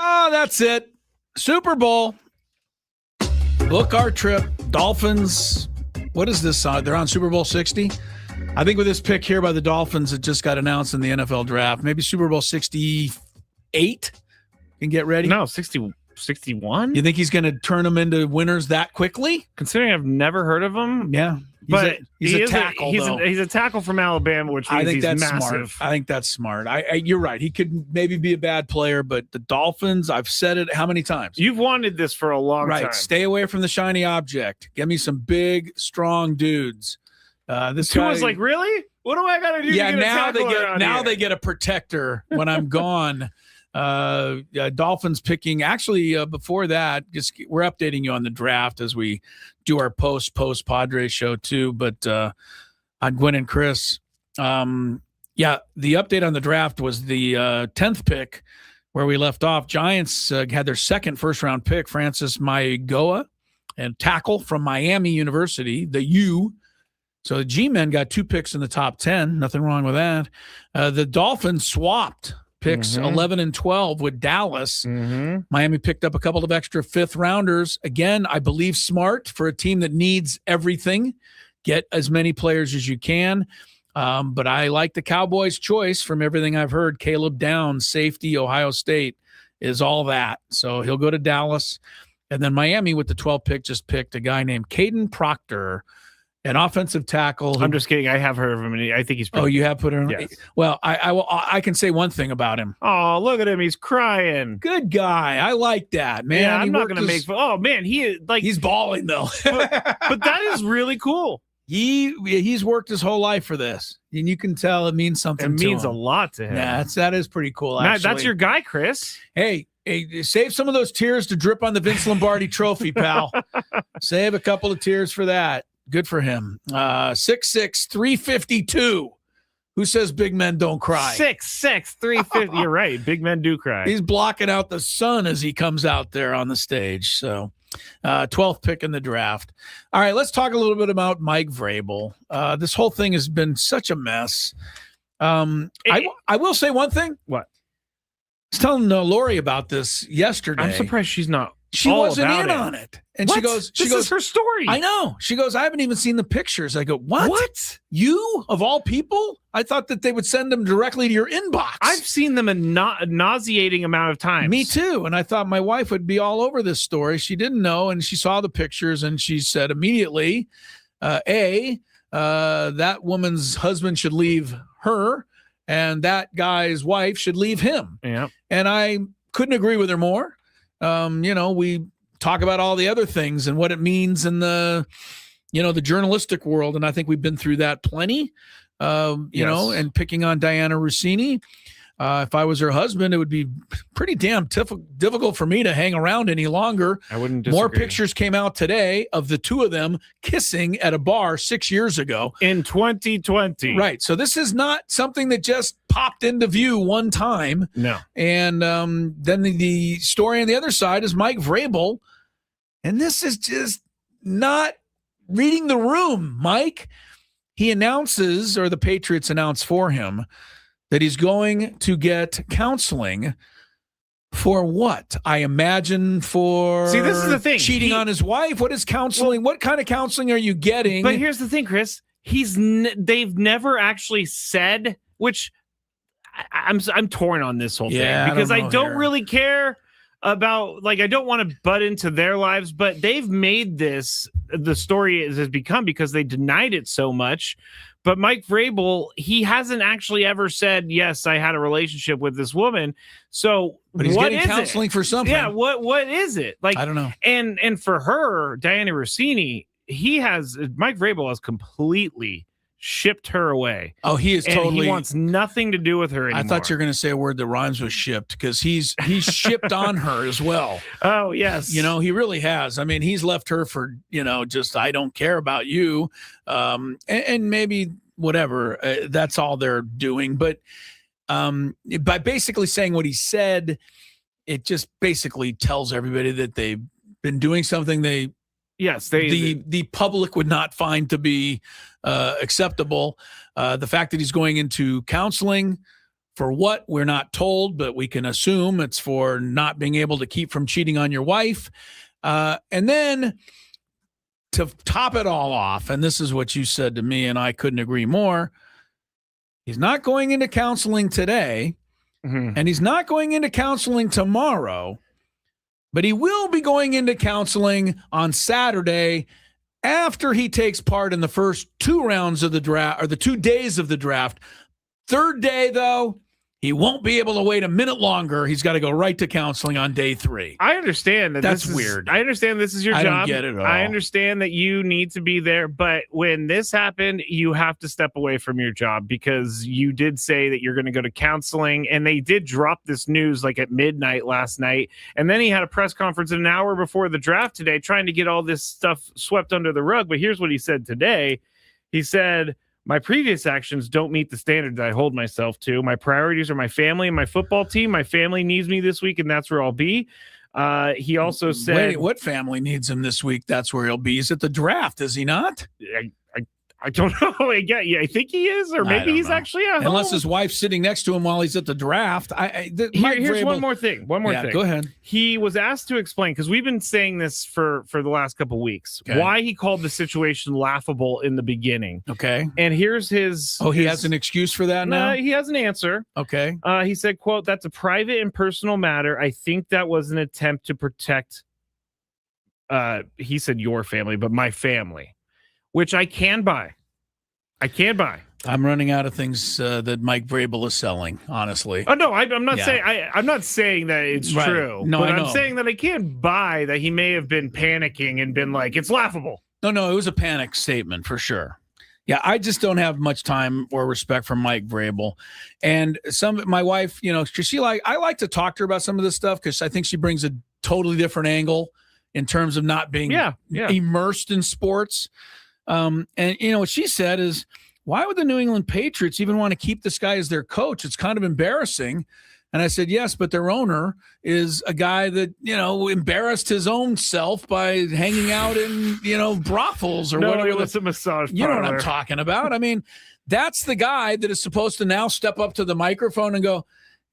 Oh, that's it. Super Bowl. Book our trip. Dolphins. What is this? They're on Super Bowl 60. I think with this pick here by the Dolphins, it just got announced in the NFL draft. Maybe Super Bowl 68 can get ready. No, 61. You think he's going to turn them into winners that quickly? Considering I've never heard of him. Yeah. He's a tackle, he's a tackle from Alabama, which means he's massive. Smart. I think that's smart. You're right. He could maybe be a bad player, but the Dolphins, I've said it how many times? You've wanted this for a long time. Right. Stay away from the shiny object. Give me some big, strong dudes. This guy was like, really? What do I got to do? Yeah, to get now they get a protector when I'm gone. Dolphins picking. Actually, before that, we're updating you on the draft as we do our post Padres show too. But on Gwynn and Chris, the update on the draft was the 10th pick where we left off. Giants had their second first-round pick, Francis Maigoa, and tackle from Miami University, the U. So the G-men got 2 picks in the top 10. Nothing wrong with that. The Dolphins swapped picks 11 and 12 with Dallas. Miami picked up a couple of extra 5th-rounders. Again, I believe smart for a team that needs everything. Get as many players as you can. But I like the Cowboys' choice from everything I've heard. Caleb Downs, safety, Ohio State, is all that. So he'll go to Dallas. And then Miami with the 12th pick just picked a guy named Caden Proctor, an offensive tackle. I'm just kidding. I have heard of him, and I think he's pretty. Oh, you have put him? Yes. Well, I can say one thing about him. Oh, look at him. He's crying. Good guy. I like that, man. Yeah, I'm not going to make – oh, man, he's balling, though. but that is really cool. He's worked his whole life for this, and you can tell it means something to him. It means a lot to him. Yeah, that is pretty cool, actually. That's your guy, Chris. Hey, save some of those tears to drip on the Vince Lombardi trophy, pal. Save a couple of tears for that. Good for him. 6'6", 352. Who says big men don't cry? 6'6", 350. You're right. Big men do cry. He's blocking out the sun as he comes out there on the stage. So 12th pick in the draft. All right, let's talk a little bit about Mike Vrabel. This whole thing has been such a mess. I will say one thing. What? I was telling Lori about this yesterday. I'm surprised she's not. She wasn't in on it. And what? She goes, is her story. I know. She goes, I haven't even seen the pictures. I go, what? What? You, of all people? I thought that they would send them directly to your inbox. I've seen them a nauseating amount of times. Me too. And I thought my wife would be all over this story. She didn't know, and she saw the pictures, and she said immediately, that woman's husband should leave her, and that guy's wife should leave him. Yeah. And I couldn't agree with her more. We talk about all the other things and what it means in the journalistic world. And I think we've been through that plenty, and picking on Diana Rossini. If I was her husband, it would be pretty damn difficult for me to hang around any longer. I wouldn't disagree. More pictures came out today of the two of them kissing at a bar 6 years ago. In 2020. Right. So this is not something that just popped into view one time. No. And then the story on the other side is Mike Vrabel. And this is just not reading the room, Mike. He announces, or the Patriots announce for him, that he's going to get counseling for what? I imagine for See, this is the thing. Cheating on his wife. What is counseling? What kind of counseling are you getting? But here's the thing, Chris. They've never actually said, which I'm torn on this whole thing because I don't really care about, I don't want to butt into their lives, but they've made this the story has become because they denied it so much. But Mike Vrabel, he hasn't actually ever said, yes, I had a relationship with this woman. So but he's getting counseling for something. Yeah, what is it? I don't know. And for her, Diana Rossini, Mike Vrabel has completely shipped her away. Oh, he is totally. He wants nothing to do with her anymore. I thought you were going to say a word that rhymes with shipped, because he's shipped on her as well. Oh, yes. He really has. I mean, he's left her for, just I don't care about you. And maybe whatever. That's all they're doing. But by basically saying what he said, it just basically tells everybody that they've been doing something the public would not find to be acceptable. The fact that he's going into counseling For what, we're not told, but we can assume it's for not being able to keep from cheating on your wife. And then to top it all off, and this is what you said to me, and I couldn't agree more, he's not going into counseling today, and he's not going into counseling tomorrow, but he will be going into counseling on Saturday after he takes part in the first 2 rounds of the draft, or the 2 days of the draft. Third day, though, he won't be able to wait a minute longer. He's got to go right to counseling on day 3. I understand that. That's weird. I understand this is your job. I don't get it at all. I understand that you need to be there, but when this happened, you have to step away from your job because you did say that you're going to go to counseling, and they did drop this news like at midnight last night. And then he had a press conference an hour before the draft today trying to get all this stuff swept under the rug. But here's what he said today. He said, my previous actions don't meet the standard that I hold myself to. My priorities are my family and my football team. My family needs me this week, and that's where I'll be. He also said... Wait, what family needs him this week? That's where he'll be. He's at the draft, is he not? I don't know. Yeah, I think he is, or maybe he's actually at home. Unless his wife's sitting next to him while he's at the draft. Here's one more thing. One more thing. Go ahead. He was asked to explain, because we've been saying this for the last couple weeks, why he called the situation laughable in the beginning. Okay. And here's his... he has an excuse for that now? He has an answer. Okay. He said, quote, that's a private and personal matter. I think that was an attempt to protect, he said your family, but my family. Which I can buy. I'm running out of things that Mike Vrabel is selling, honestly. Oh no, I'm not saying I'm not saying that it's true. No, but I'm saying that I can't buy that he may have been panicking and been like, it's laughable. No, it was a panic statement for sure. Yeah, I just don't have much time or respect for Mike Vrabel. And my wife, I like to talk to her about some of this stuff because I think she brings a totally different angle in terms of not being immersed in sports. And what she said is, why would the New England Patriots even want to keep this guy as their coach? It's kind of embarrassing. And I said, yes, but their owner is a guy that, embarrassed his own self by hanging out in, brothels or whatever. It's a massage parlor. You know what I'm talking about? I mean, that's the guy that is supposed to now step up to the microphone and go,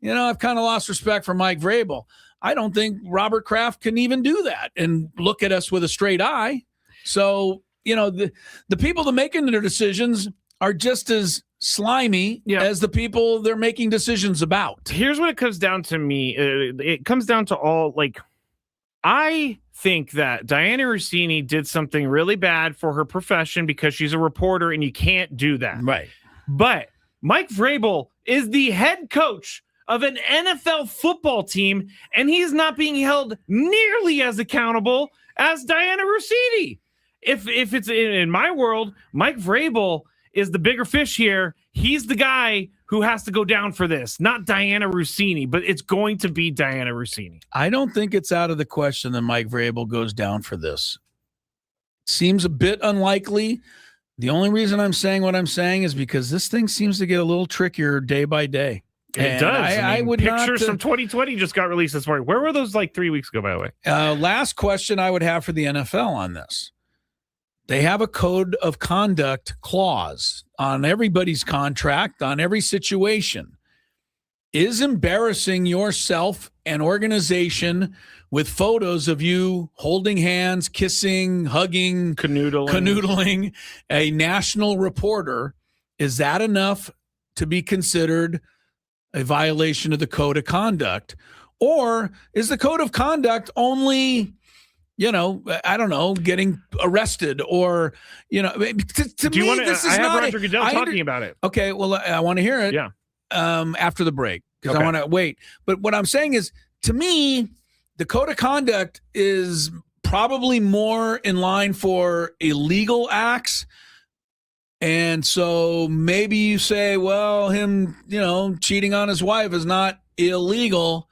I've kind of lost respect for Mike Vrabel. I don't think Robert Kraft can even do that and look at us with a straight eye. So, the people that making their decisions are just as slimy as the people they're making decisions about. Here's what it comes down to me. It comes down to all, I think that Diana Rossini did something really bad for her profession because she's a reporter and you can't do that. Right. But Mike Vrabel is the head coach of an NFL football team, and he's not being held nearly as accountable as Diana Rossini. If it's in my world, Mike Vrabel is the bigger fish here. He's the guy who has to go down for this, not Diana Rossini, but it's going to be Diana Rossini. I don't think it's out of the question that Mike Vrabel goes down for this. Seems a bit unlikely. The only reason I'm saying what I'm saying is because this thing seems to get a little trickier day by day. It does. I would pictures from 2020 just got released this morning. Where were those 3 weeks ago, by the way? Last question I would have for the NFL on this. They have a code of conduct clause on everybody's contract, on every situation. Is embarrassing yourself and organization with photos of you holding hands, kissing, hugging, canoodling a national reporter, is that enough to be considered a violation of the code of conduct? Or is the code of conduct only... I don't know, getting arrested or, to Do you me, want to, this is I have not Roger Goodell talking about it. Okay, well, I want to hear it after the break because I want to wait. But what I'm saying is, to me, the code of conduct is probably more in line for illegal acts. And so maybe you say, well, him, cheating on his wife is not illegal.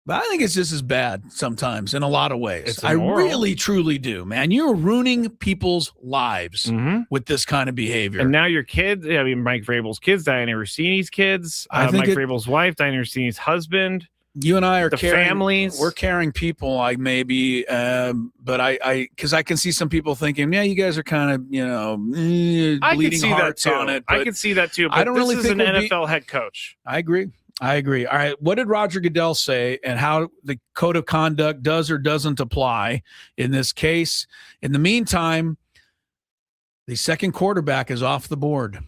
But I think it's just as bad sometimes in a lot of ways. I really, truly do, man. You're ruining people's lives with this kind of behavior. And now your kids, Mike Vrabel's kids, Diana Rossini's kids, Mike Vrabel's wife, Diana Rossini's husband. You and I are the caring, families. We're caring people, but because I can see some people thinking, yeah, you guys are kind of, I bleeding can see that hearts too. on it. I but can see that too. But I don't this really is think an we'll NFL head coach. I agree. All right. What did Roger Goodell say and how the code of conduct does or doesn't apply in this case? In the meantime, the second quarterback is off the board.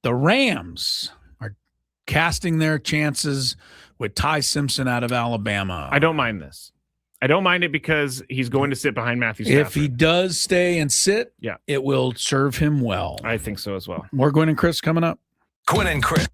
The Rams are casting their chances with Ty Simpson out of Alabama. I don't mind this. I don't mind it because he's going to sit behind Matthew Stafford. If he does stay and sit, it will serve him well. I think so as well. More Gwynn and Chris coming up. Gwynn and Chris.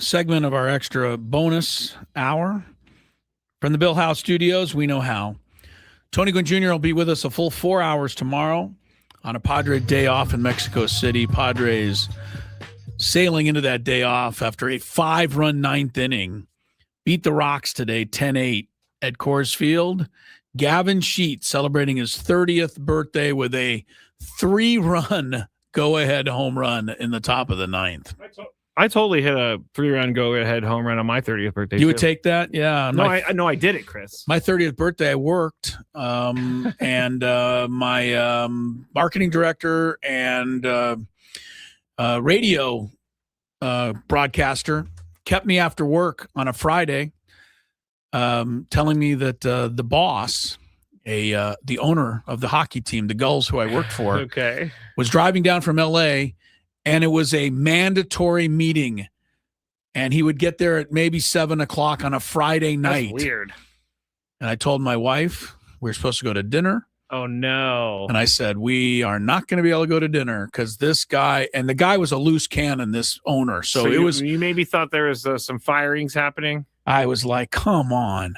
segment of our extra bonus hour from the Bill House Studios. We know how. Tony Gwynn Jr. will be with us a full 4 hours tomorrow on a Padre day off in Mexico City. Padres sailing into that day off after a 5-run ninth inning. Beat the Rocks today 10-8 at Coors Field. Gavin Sheets celebrating his 30th birthday with a 3-run go-ahead home run in the top of the ninth. I totally hit a 3-run go-ahead home run on my 30th birthday. You would take that? Yeah. No, I did it, Chris. My 30th birthday, I worked, and my marketing director and radio broadcaster kept me after work on a Friday, telling me that the boss, the owner of the hockey team, the Gulls, who I worked for, okay, was driving down from L.A., and it was a mandatory meeting, and he would get there at maybe 7:00 on a Friday night. That's weird. And I told my wife we were supposed to go to dinner. Oh, no. And I said, we are not going to be able to go to dinner because this guy, and the guy was a loose cannon, this owner. So it was. You maybe thought there was some firings happening? I was like, come on.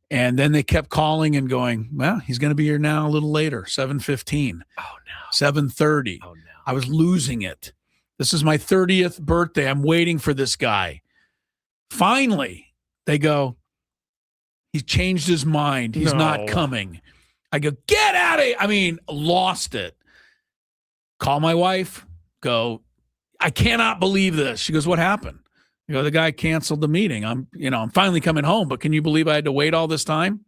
And then they kept calling and going, well, he's going to be here now a little later, 7:15. Oh, no. 7:30. Oh, no. I was losing it. This is my 30th birthday. I'm waiting for this guy. Finally, they go, he's changed his mind. He's not coming. I go, get out of here. I mean, lost it. Call my wife, go, I cannot believe this. She goes, what happened? I go, the guy canceled the meeting. I'm finally coming home, but can you believe I had to wait all this time?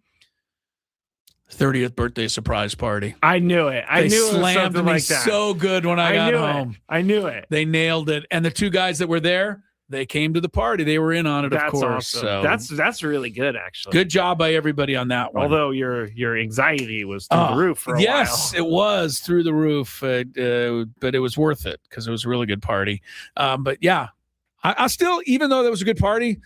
30th birthday surprise party. I knew it. I knew it was something like that. So good when I got home. I knew it. They nailed it. And the two guys that were there, they came to the party. They were in on it, of course. Awesome. So that's really good, actually. Good job by everybody on that one. Although your anxiety was through the roof for a while. Yes, it was through the roof, but it was worth it because it was a really good party. But yeah, I still, even though that was a good party,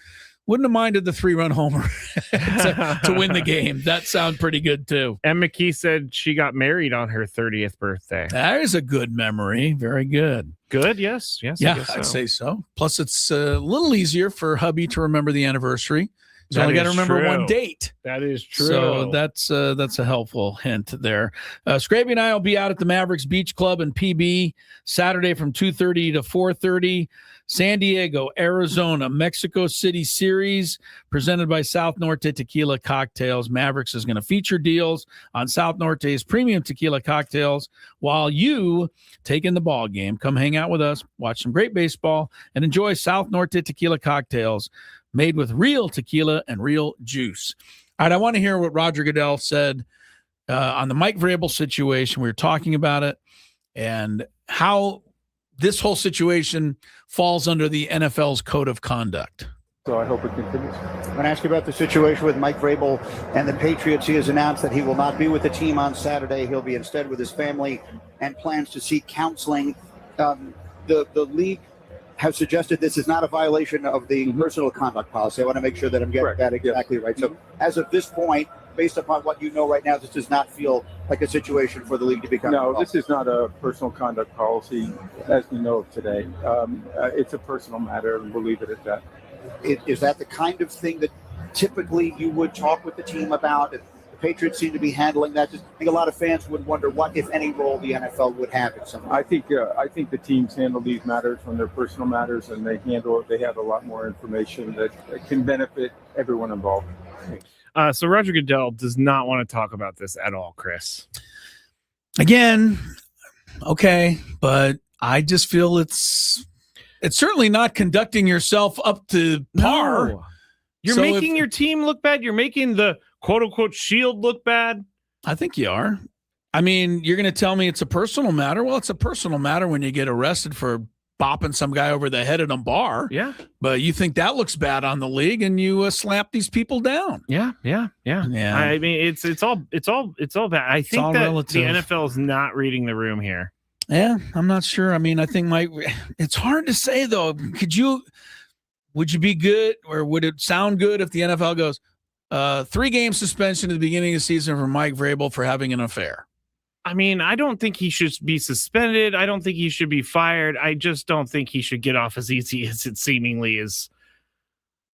wouldn't have minded the 3-run homer to win the game. That sounded pretty good, too. And McKee said she got married on her 30th birthday. That is a good memory. Very good. Good, yes. Yeah, I guess so. I'd say so. Plus, it's a little easier for hubby to remember the anniversary. You only got to remember one date. That is true. So that's a helpful hint there. Skraby and I will be out at the Mavericks Beach Club in PB Saturday from 2:30 to 4:30. San Diego, Arizona, Mexico City series presented by South Norte Tequila Cocktails. Mavericks is going to feature deals on South Norte's premium tequila cocktails while you take in the ball game. Come hang out with us, watch some great baseball, and enjoy South Norte Tequila Cocktails made with real tequila and real juice. All right, I want to hear what Roger Goodell said on the Mike Vrabel situation. We were talking about it and how this whole situation falls under the NFL's code of conduct. So I hope it continues. I'm going to ask you about the situation with Mike Vrabel and the Patriots. He has announced that he will not be with the team on Saturday. He'll be instead with his family and plans to seek counseling. The league has suggested this is not a violation of the personal conduct policy. I want to make sure that I'm getting that exactly right. So as of this point, based upon what you know right now, this does not feel like a situation for the league to become involved. No, this is not a personal conduct policy as we know of today. It's a personal matter, and we'll leave it at that. Is that the kind of thing that typically you would talk with the team about? The Patriots seem to be handling that. I think a lot of fans would wonder what, if any, role the NFL would have in something. I think the teams handle these matters when they're personal matters, and they have a lot more information that can benefit everyone involved. So Roger Goodell does not want to talk about this at all, Chris. Again, okay, but I just feel it's certainly not conducting yourself up to par. No. You're making your team look bad. You're making the quote-unquote shield look bad. I think you are. I mean, you're going to tell me it's a personal matter. Well, it's a personal matter when you get arrested for bopping some guy over the head at a bar. Yeah. But you think that looks bad on the league and you slap these people down. Yeah. I mean, it's all bad. I think that relative. The NFL is not reading the room here. Yeah, I'm not sure. I mean, I think it's hard to say though. Would you be good, or would it sound good if the NFL goes 3-game suspension at the beginning of the season for Mike Vrabel for having an affair? I mean, I don't think he should be suspended. I don't think he should be fired. I just don't think he should get off as easy as it seemingly is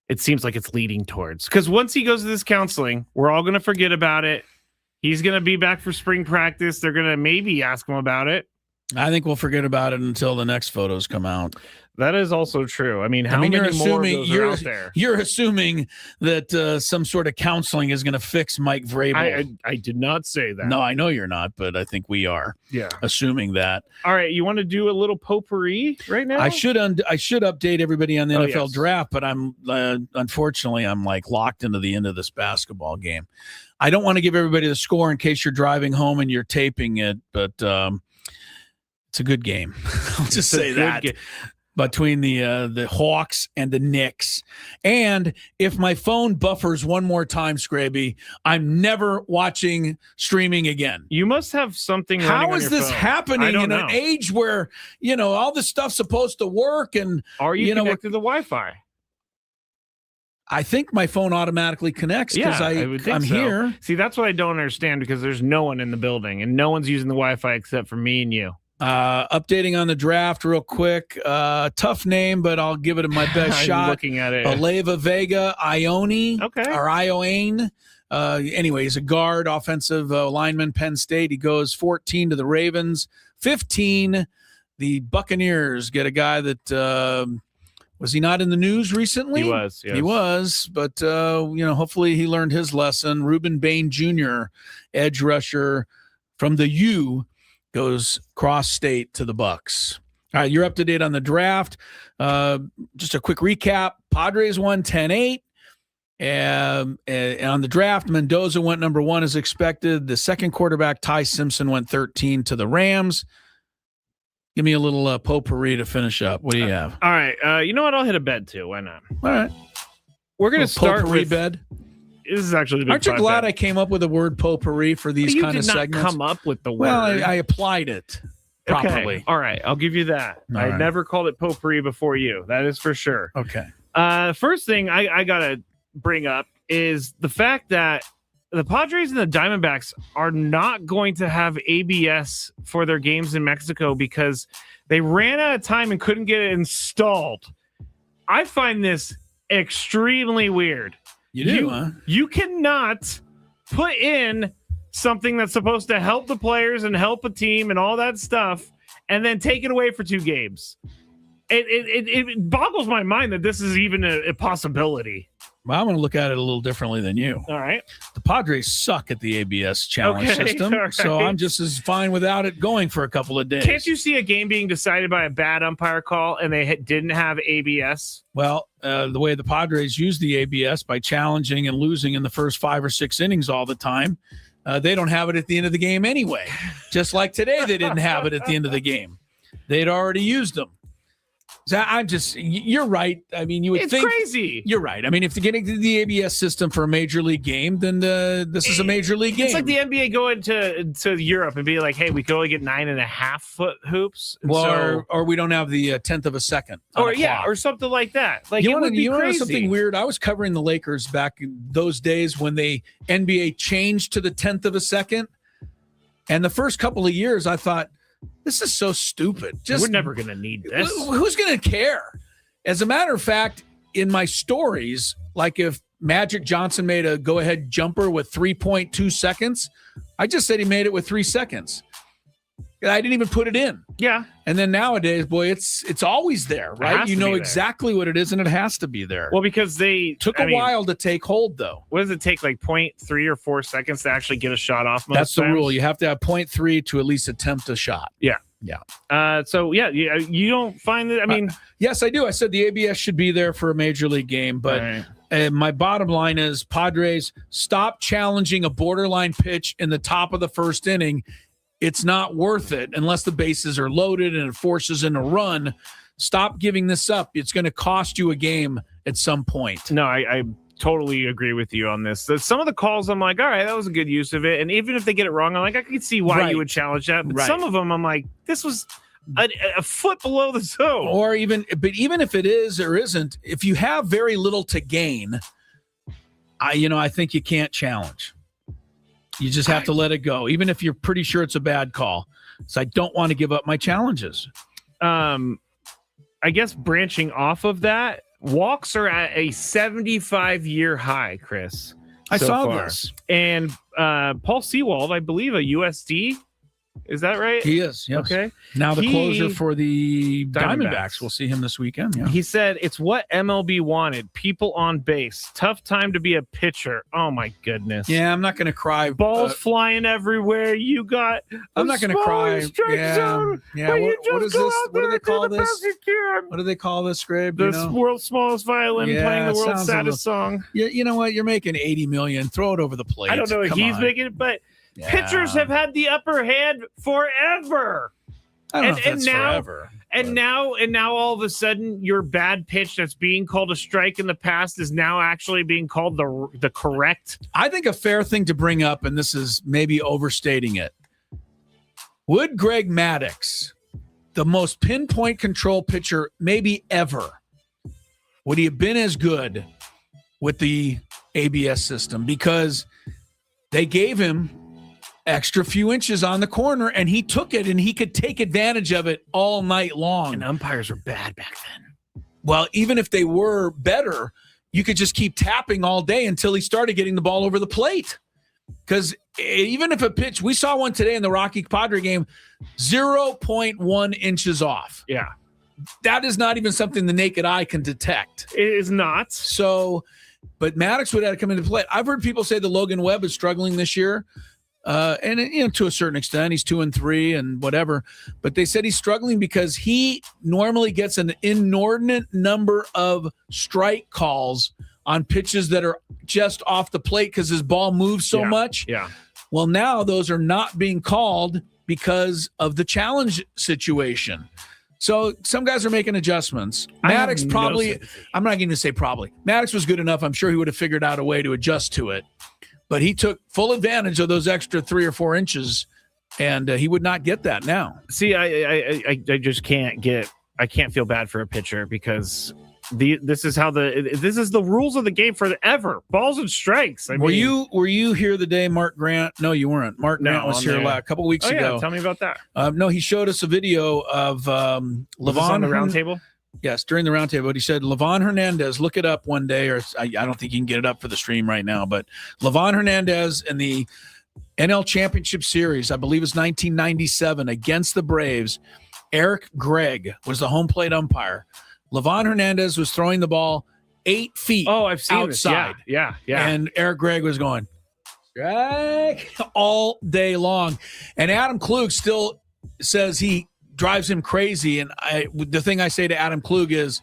it seems like it's leading towards. Because once he goes to this counseling, we're all going to forget about it. He's going to be back for spring practice. They're going to maybe ask him about it. I think we'll forget about it until the next photos come out. That is also true. I mean, how many more of those are out there? You're assuming that some sort of counseling is going to fix Mike Vrabel. I did not say that. No, I know you're not, but I think we are. Yeah, assuming that. All right, you want to do a little potpourri right now? I should update everybody on the NFL draft, but I'm unfortunately I'm like locked into the end of this basketball game. I don't want to give everybody the score in case you're driving home and you're taping it, but it's a good game. I'll just say that. Between the Hawks and the Knicks. And if my phone buffers one more time, Skraby, I'm never watching streaming again. You must have something running How on is your this phone. happening in an age where, all this stuff's supposed to work? And are you connected to the Wi-Fi? I think my phone automatically connects because I'm here. See, that's what I don't understand, because there's no one in the building and no one's using the Wi-Fi except for me and you. Updating on the draft real quick. Tough name, but I'll give it my best shot. Looking at it. Aleva Vega Ione. Okay. Or Ioane. Anyway, he's a guard, offensive lineman, Penn State. He goes 14 to the Ravens. 15, the Buccaneers get a guy that was he not in the news recently? He was. Yes. He was, but hopefully he learned his lesson. Reuben Bain Jr., edge rusher from the U, goes cross state to the Bucks. All right, you're up to date on the draft. Just a quick recap. Padres won 10-8. And on the draft, Mendoza went number 1 as expected. The second quarterback, Ty Simpson, went 13 to the Rams. Give me a little potpourri to finish up. What do you have? All right. You know what? I'll hit a bed too. Why not? All right. We're going to start potpourri with bed. This is actually the big Aren't you glad bed. I came up with the word potpourri for these kind of segments? You did not come up with the word. Well, I applied it properly. Okay. All right. I'll give you that. All I right. never called it potpourri before you. That is for sure. Okay. First thing I got to bring up is the fact that the Padres and the Diamondbacks are not going to have ABS for their games in Mexico because they ran out of time and couldn't get it installed. I find this extremely weird. You do, huh? You cannot put in something that's supposed to help the players and help a team and all that stuff and then take it away for 2 games. It boggles my mind that this is even a possibility. Well, I'm going to look at it a little differently than you. All right. The Padres suck at the ABS challenge Okay, system, all right. so I'm just as fine without it going for a couple of days. Can't you see a game being decided by a bad umpire call and they didn't have ABS? Well, the way the Padres use the ABS by challenging and losing in the first 5 or 6 innings all the time, they don't have it at the end of the game anyway. Just like today, they didn't have it at the end of the game. They'd already used them. So you're right. I mean, you would think. It's crazy. You're right. I mean, if they're getting to the ABS system for a major league game, then this is a major league game. It's like the NBA going to Europe and be like, hey, we can only get 9.5 foot hoops. Well, or we don't have the 10th of a second. Or something like that. Like, it would be crazy. Something weird. I was covering the Lakers back in those days when the NBA changed to the 10th of a second. And the first couple of years, I thought, this is so stupid. We're never going to need this. Who's going to care? As a matter of fact, in my stories, like if Magic Johnson made a go-ahead jumper with 3.2 seconds, I just said he made it with 3 seconds. I didn't even put it in. Yeah. And then nowadays, boy, it's always there, right? You know exactly what it is, and it has to be there. Well, because they took a while to take hold, though. What does it take, like 0.3 or 4 seconds to actually get a shot off? That's the rule. You have to have 0.3 to at least attempt a shot. Yeah. Yeah. You don't find that? I mean, yes, I do. I said the ABS should be there for a major league game, but my bottom line is Padres, stop challenging a borderline pitch in the top of the first inning. It's not worth it unless the bases are loaded and it forces in a run. Stop giving this up. It's going to cost you a game at some point. No, I totally agree with you on this. Some of the calls, I'm like, all right, that was a good use of it. And even if they get it wrong, I'm like, I can see why you would challenge that. But some of them, I'm like, this was a foot below the zone. But even if it is or isn't, if you have very little to gain, I think you can't challenge. You just have to let it go, even if you're pretty sure it's a bad call. So I don't want to give up my challenges. I guess branching off of that, Walks are at a 75-year high, Chris. I so saw far. this. And Paul Sewald, I believe, a USD. Is that right? He is, yes. Okay. Now the closer for the Diamondbacks. We'll see him this weekend. Yeah. He said it's what MLB wanted. People on base. Tough time to be a pitcher. Oh, my goodness. Yeah, I'm not going to cry. Balls flying everywhere. You got I'm not going to cry. Zone, yeah. What is this? What do they call this? What do they call this, Skrabe? The world's smallest violin playing the world's saddest song. Yeah, you know what? You're making $80 million. Throw it over the plate. I don't know if he's making it, but pitchers have had the upper hand forever. I don't know if that's forever. And now all of a sudden your bad pitch that's being called a strike in the past is now actually being called the correct. I think a fair thing to bring up, and this is maybe overstating it. Would Greg Maddux, the most pinpoint control pitcher maybe ever, would he have been as good with the ABS system? Because they gave him extra few inches on the corner, and he took it, and he could take advantage of it all night long. And umpires were bad back then. Well, even if they were better, you could just keep tapping all day until he started getting the ball over the plate. Because even if a pitch, we saw one today in the Rocky Padre game, 0.1 inches off. Yeah. That is not even something the naked eye can detect. It is not. So, but Maddux would have to come into play. I've heard people say that Logan Webb is struggling this year. And to a certain extent, he's 2-3 and whatever. But they said he's struggling because he normally gets an inordinate number of strike calls on pitches that are just off the plate because his ball moves so much. Yeah. Well, now those are not being called because of the challenge situation. So some guys are making adjustments. Maddux probably, I'm not going to say probably. Maddux was good enough. I'm sure he would have figured out a way to adjust to it. But he took full advantage of those extra 3 or 4 inches, and he would not get that now. See, I just can't feel bad for a pitcher because this is the rules of the game forever. Balls and strikes. Were you here the day Mark Grant? No, you weren't. Mark Grant was here a couple weeks ago. Yeah, tell me about that. No, he showed us a video of Levon on the roundtable. Yes, during the roundtable, but he said Levon Hernandez, look it up one day, or I don't think you can get it up for the stream right now, but Levon Hernandez in the NL Championship Series, I believe it's 1997, against the Braves, Eric Gregg was the home plate umpire. Levon Hernandez was throwing the ball 8 feet I've seen outside. This. Yeah. And Eric Gregg was going, strike, all day long. And Adam Klug still says he drives him crazy. And the thing I say to Adam Klug is,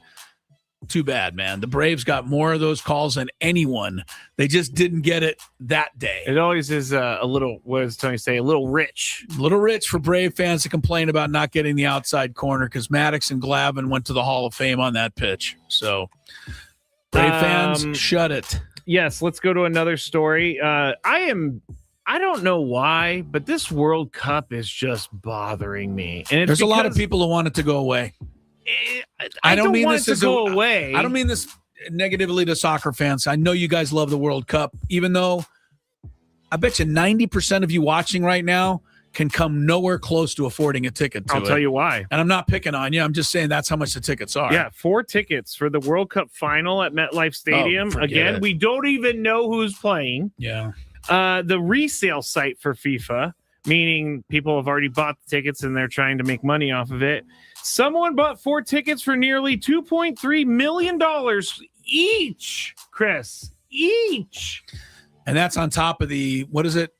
too bad, man. The Braves got more of those calls than anyone. They just didn't get it that day. It always is a little, what does Tony say? A little rich. A little rich for Brave fans to complain about not getting the outside corner because Maddux and Glavine went to the Hall of Fame on that pitch. So Brave fans, shut it. Yes, let's go to another story. I don't know why, but this World Cup is just bothering me. And there's a lot of people who want it to go away. I don't mean this to go away. I don't mean this negatively to soccer fans. I know you guys love the World Cup, even though I bet you 90% of you watching right now can come nowhere close to affording a ticket to it. I'll tell you why. And I'm not picking on you. I'm just saying that's how much the tickets are. Yeah, 4 tickets for the World Cup final at MetLife Stadium. Again, we don't even know who's playing. Yeah. The resale site for FIFA, meaning people have already bought the tickets and they're trying to make money off of it. Someone bought 4 tickets for nearly $2.3 million each, Chris. Each. And that's on top of the, what is it,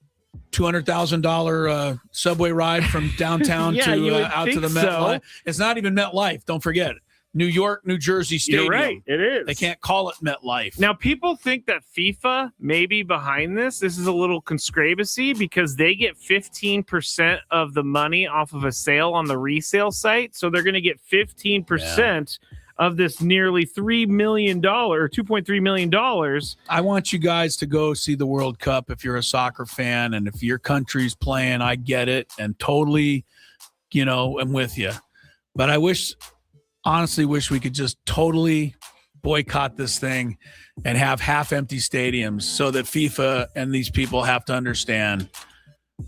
$200,000 subway ride from downtown to out to the MetLife. It's not even MetLife. Don't forget it. New York, New Jersey Stadium. You're right. It is. They can't call it MetLife. Now, people think that FIFA may be behind this. This is a little conspiracy because they get 15% of the money off of a sale on the resale site. So they're going to get 15% of this nearly $3 million or $2.3 million. I want you guys to go see the World Cup if you're a soccer fan. And if your country's playing, I get it. And totally, I'm with you. But I honestly wish we could just totally boycott this thing and have half empty stadiums so that FIFA and these people have to understand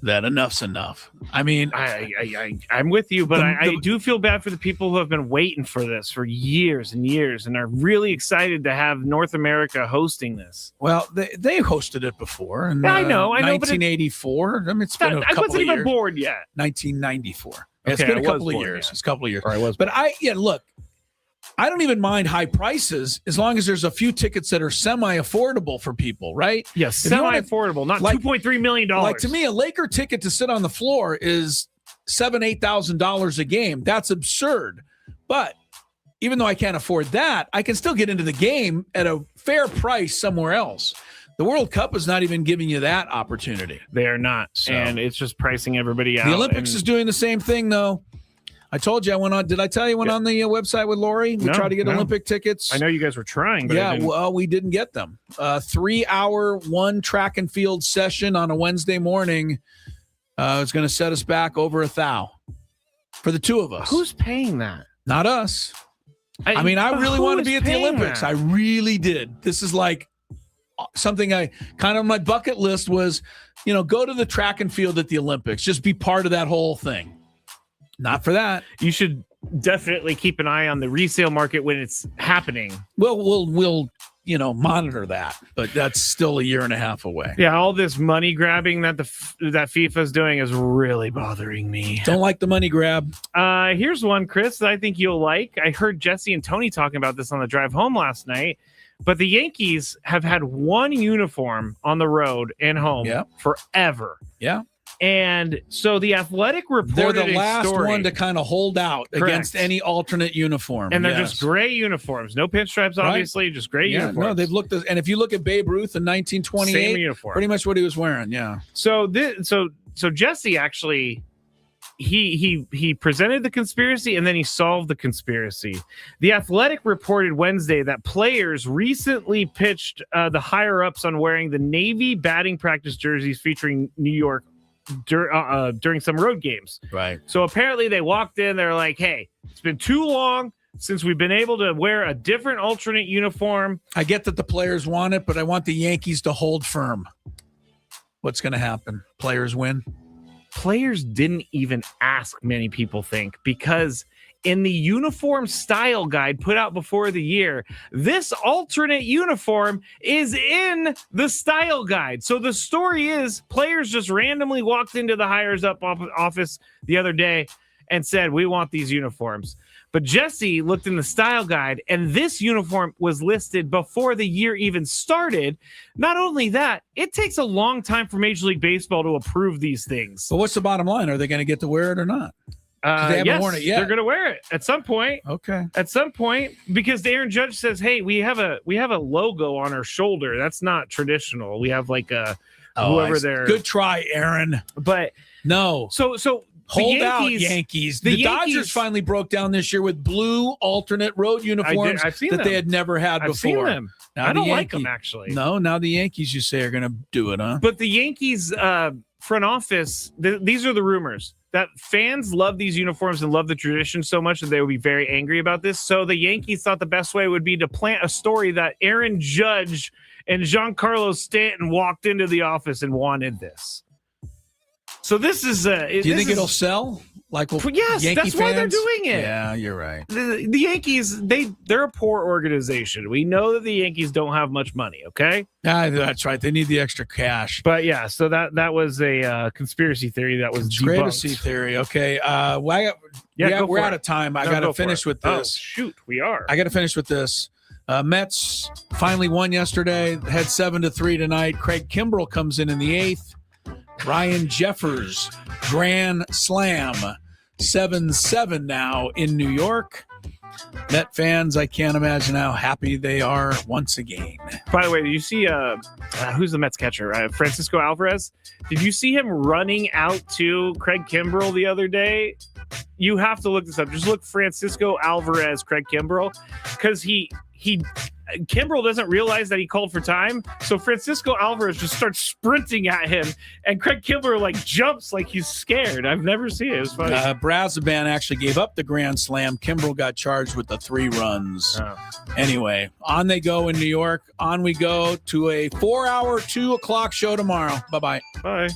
that enough's enough. I mean, I'm with you, but I do feel bad for the people who have been waiting for this for years and years and are really excited to have North America hosting this. Well, they hosted it before. And I know. 1984. I mean, it's been a couple of years. I wasn't even born yet. 1994. Okay, it's been a couple of years. It's a couple of years. But look, I don't even mind high prices as long as there's a few tickets that are semi-affordable for people, right? Yes, semi-affordable, not $2.3 million. Like, to me, a Laker ticket to sit on the floor is $7,000-8,000 a game. That's absurd. But even though I can't afford that, I can still get into the game at a fair price somewhere else. The World Cup is not even giving you that opportunity. They are not, and it's just pricing everybody out. The Olympics is doing the same thing, though. I told you I went on. Did I tell you I went on the website with Lori? We tried to get Olympic tickets. I know you guys were trying, but well, we didn't get them. 3-hour one track and field session on a Wednesday morning is going to set us back over $1,000 for the two of us. Who's paying that? Not us. I mean, I really want to be at the Olympics. That? I really did. This is like something I kind of on my bucket list was, go to the track and field at the Olympics. Just be part of that whole thing. Not for that. You should definitely keep an eye on the resale market when it's happening. Well, we'll monitor that, but that's still a year and a half away. Yeah, all this money grabbing that that FIFA's doing is really bothering me. Don't like the money grab. Here's one, Chris, that I think you'll like. I heard Jesse and Tony talking about this on the drive home last night, but the Yankees have had one uniform on the road and home forever. Yeah. And so the Athletic reported they're the last one to kind of hold out against any alternate uniform. And they're just gray uniforms. No pinstripes, obviously, just gray uniforms. No, they've looked and if you look at Babe Ruth in 1928, same uniform. Pretty much what he was wearing, yeah. So Jesse actually he presented the conspiracy and then he solved the conspiracy. The Athletic reported Wednesday that players recently pitched the higher-ups on wearing the Navy batting practice jerseys featuring New York during some road games. Right. So apparently they walked in, they're like, hey, it's been too long since we've been able to wear a different alternate uniform. I get that the players want it, but I want the Yankees to hold firm. What's going to happen? Players win? Players didn't even ask, many people think, because in the uniform style guide put out before the year, this alternate uniform is in the style guide. So the story is players just randomly walked into the hires up office the other day and said, we want these uniforms. But Jesse looked in the style guide and this uniform was listed before the year even started. Not only that, it takes a long time for Major League Baseball to approve these things. But what's the bottom line? Are they going to get to wear it or not? They haven't worn it yet. They're going to wear it at some point. Okay. At some point, because Aaron Judge says, "Hey, we have a logo on our shoulder. That's not traditional. We have like a whoever they're." Good try, Aaron. But no. So hold out, Yankees. The Dodgers finally broke down this year with blue alternate road uniforms that they had never had before. I've seen them. Now I don't like them actually. No, now the Yankees, you say, are going to do it, huh? But the Yankees front office, these are the rumors that fans love these uniforms and love the tradition so much that they would be very angry about this. So the Yankees thought the best way would be to plant a story that Aaron Judge and Giancarlo Stanton walked into the office and wanted this. So this is do you think it'll sell? Yes, Yankee that's why they're fans? doing it. Yeah, you're right. The Yankees, they're a poor organization. We know that the Yankees don't have much money, okay? That's right. They need the extra cash. But yeah, so that was a conspiracy theory that was conspiracy debunked. theory. Okay. We're out of time. I got to finish with this. Oh, shoot, we are. I got to finish with this. Mets finally won yesterday. Had 7-3 tonight. Craig Kimbrell comes in the 8th. Ryan Jeffers, grand slam, 7-7 now in New York. Met fans, I can't imagine how happy they are once again. By the way, did you see who's the Mets catcher? Francisco Alvarez. Did you see him running out to Craig Kimbrell the other day? You have to look this up. Just look Francisco Alvarez, Craig Kimbrell, because Kimbrell doesn't realize that he called for time, so Francisco Alvarez just starts sprinting at him, and Craig Kimbrell jumps like he's scared. I've never seen it. It was funny. Brazaban actually gave up the grand slam. Kimbrell got charged with the 3 runs. Anyway, on they go in New York. On we go to a 4-hour, 2 o'clock show tomorrow. Bye-bye. Bye.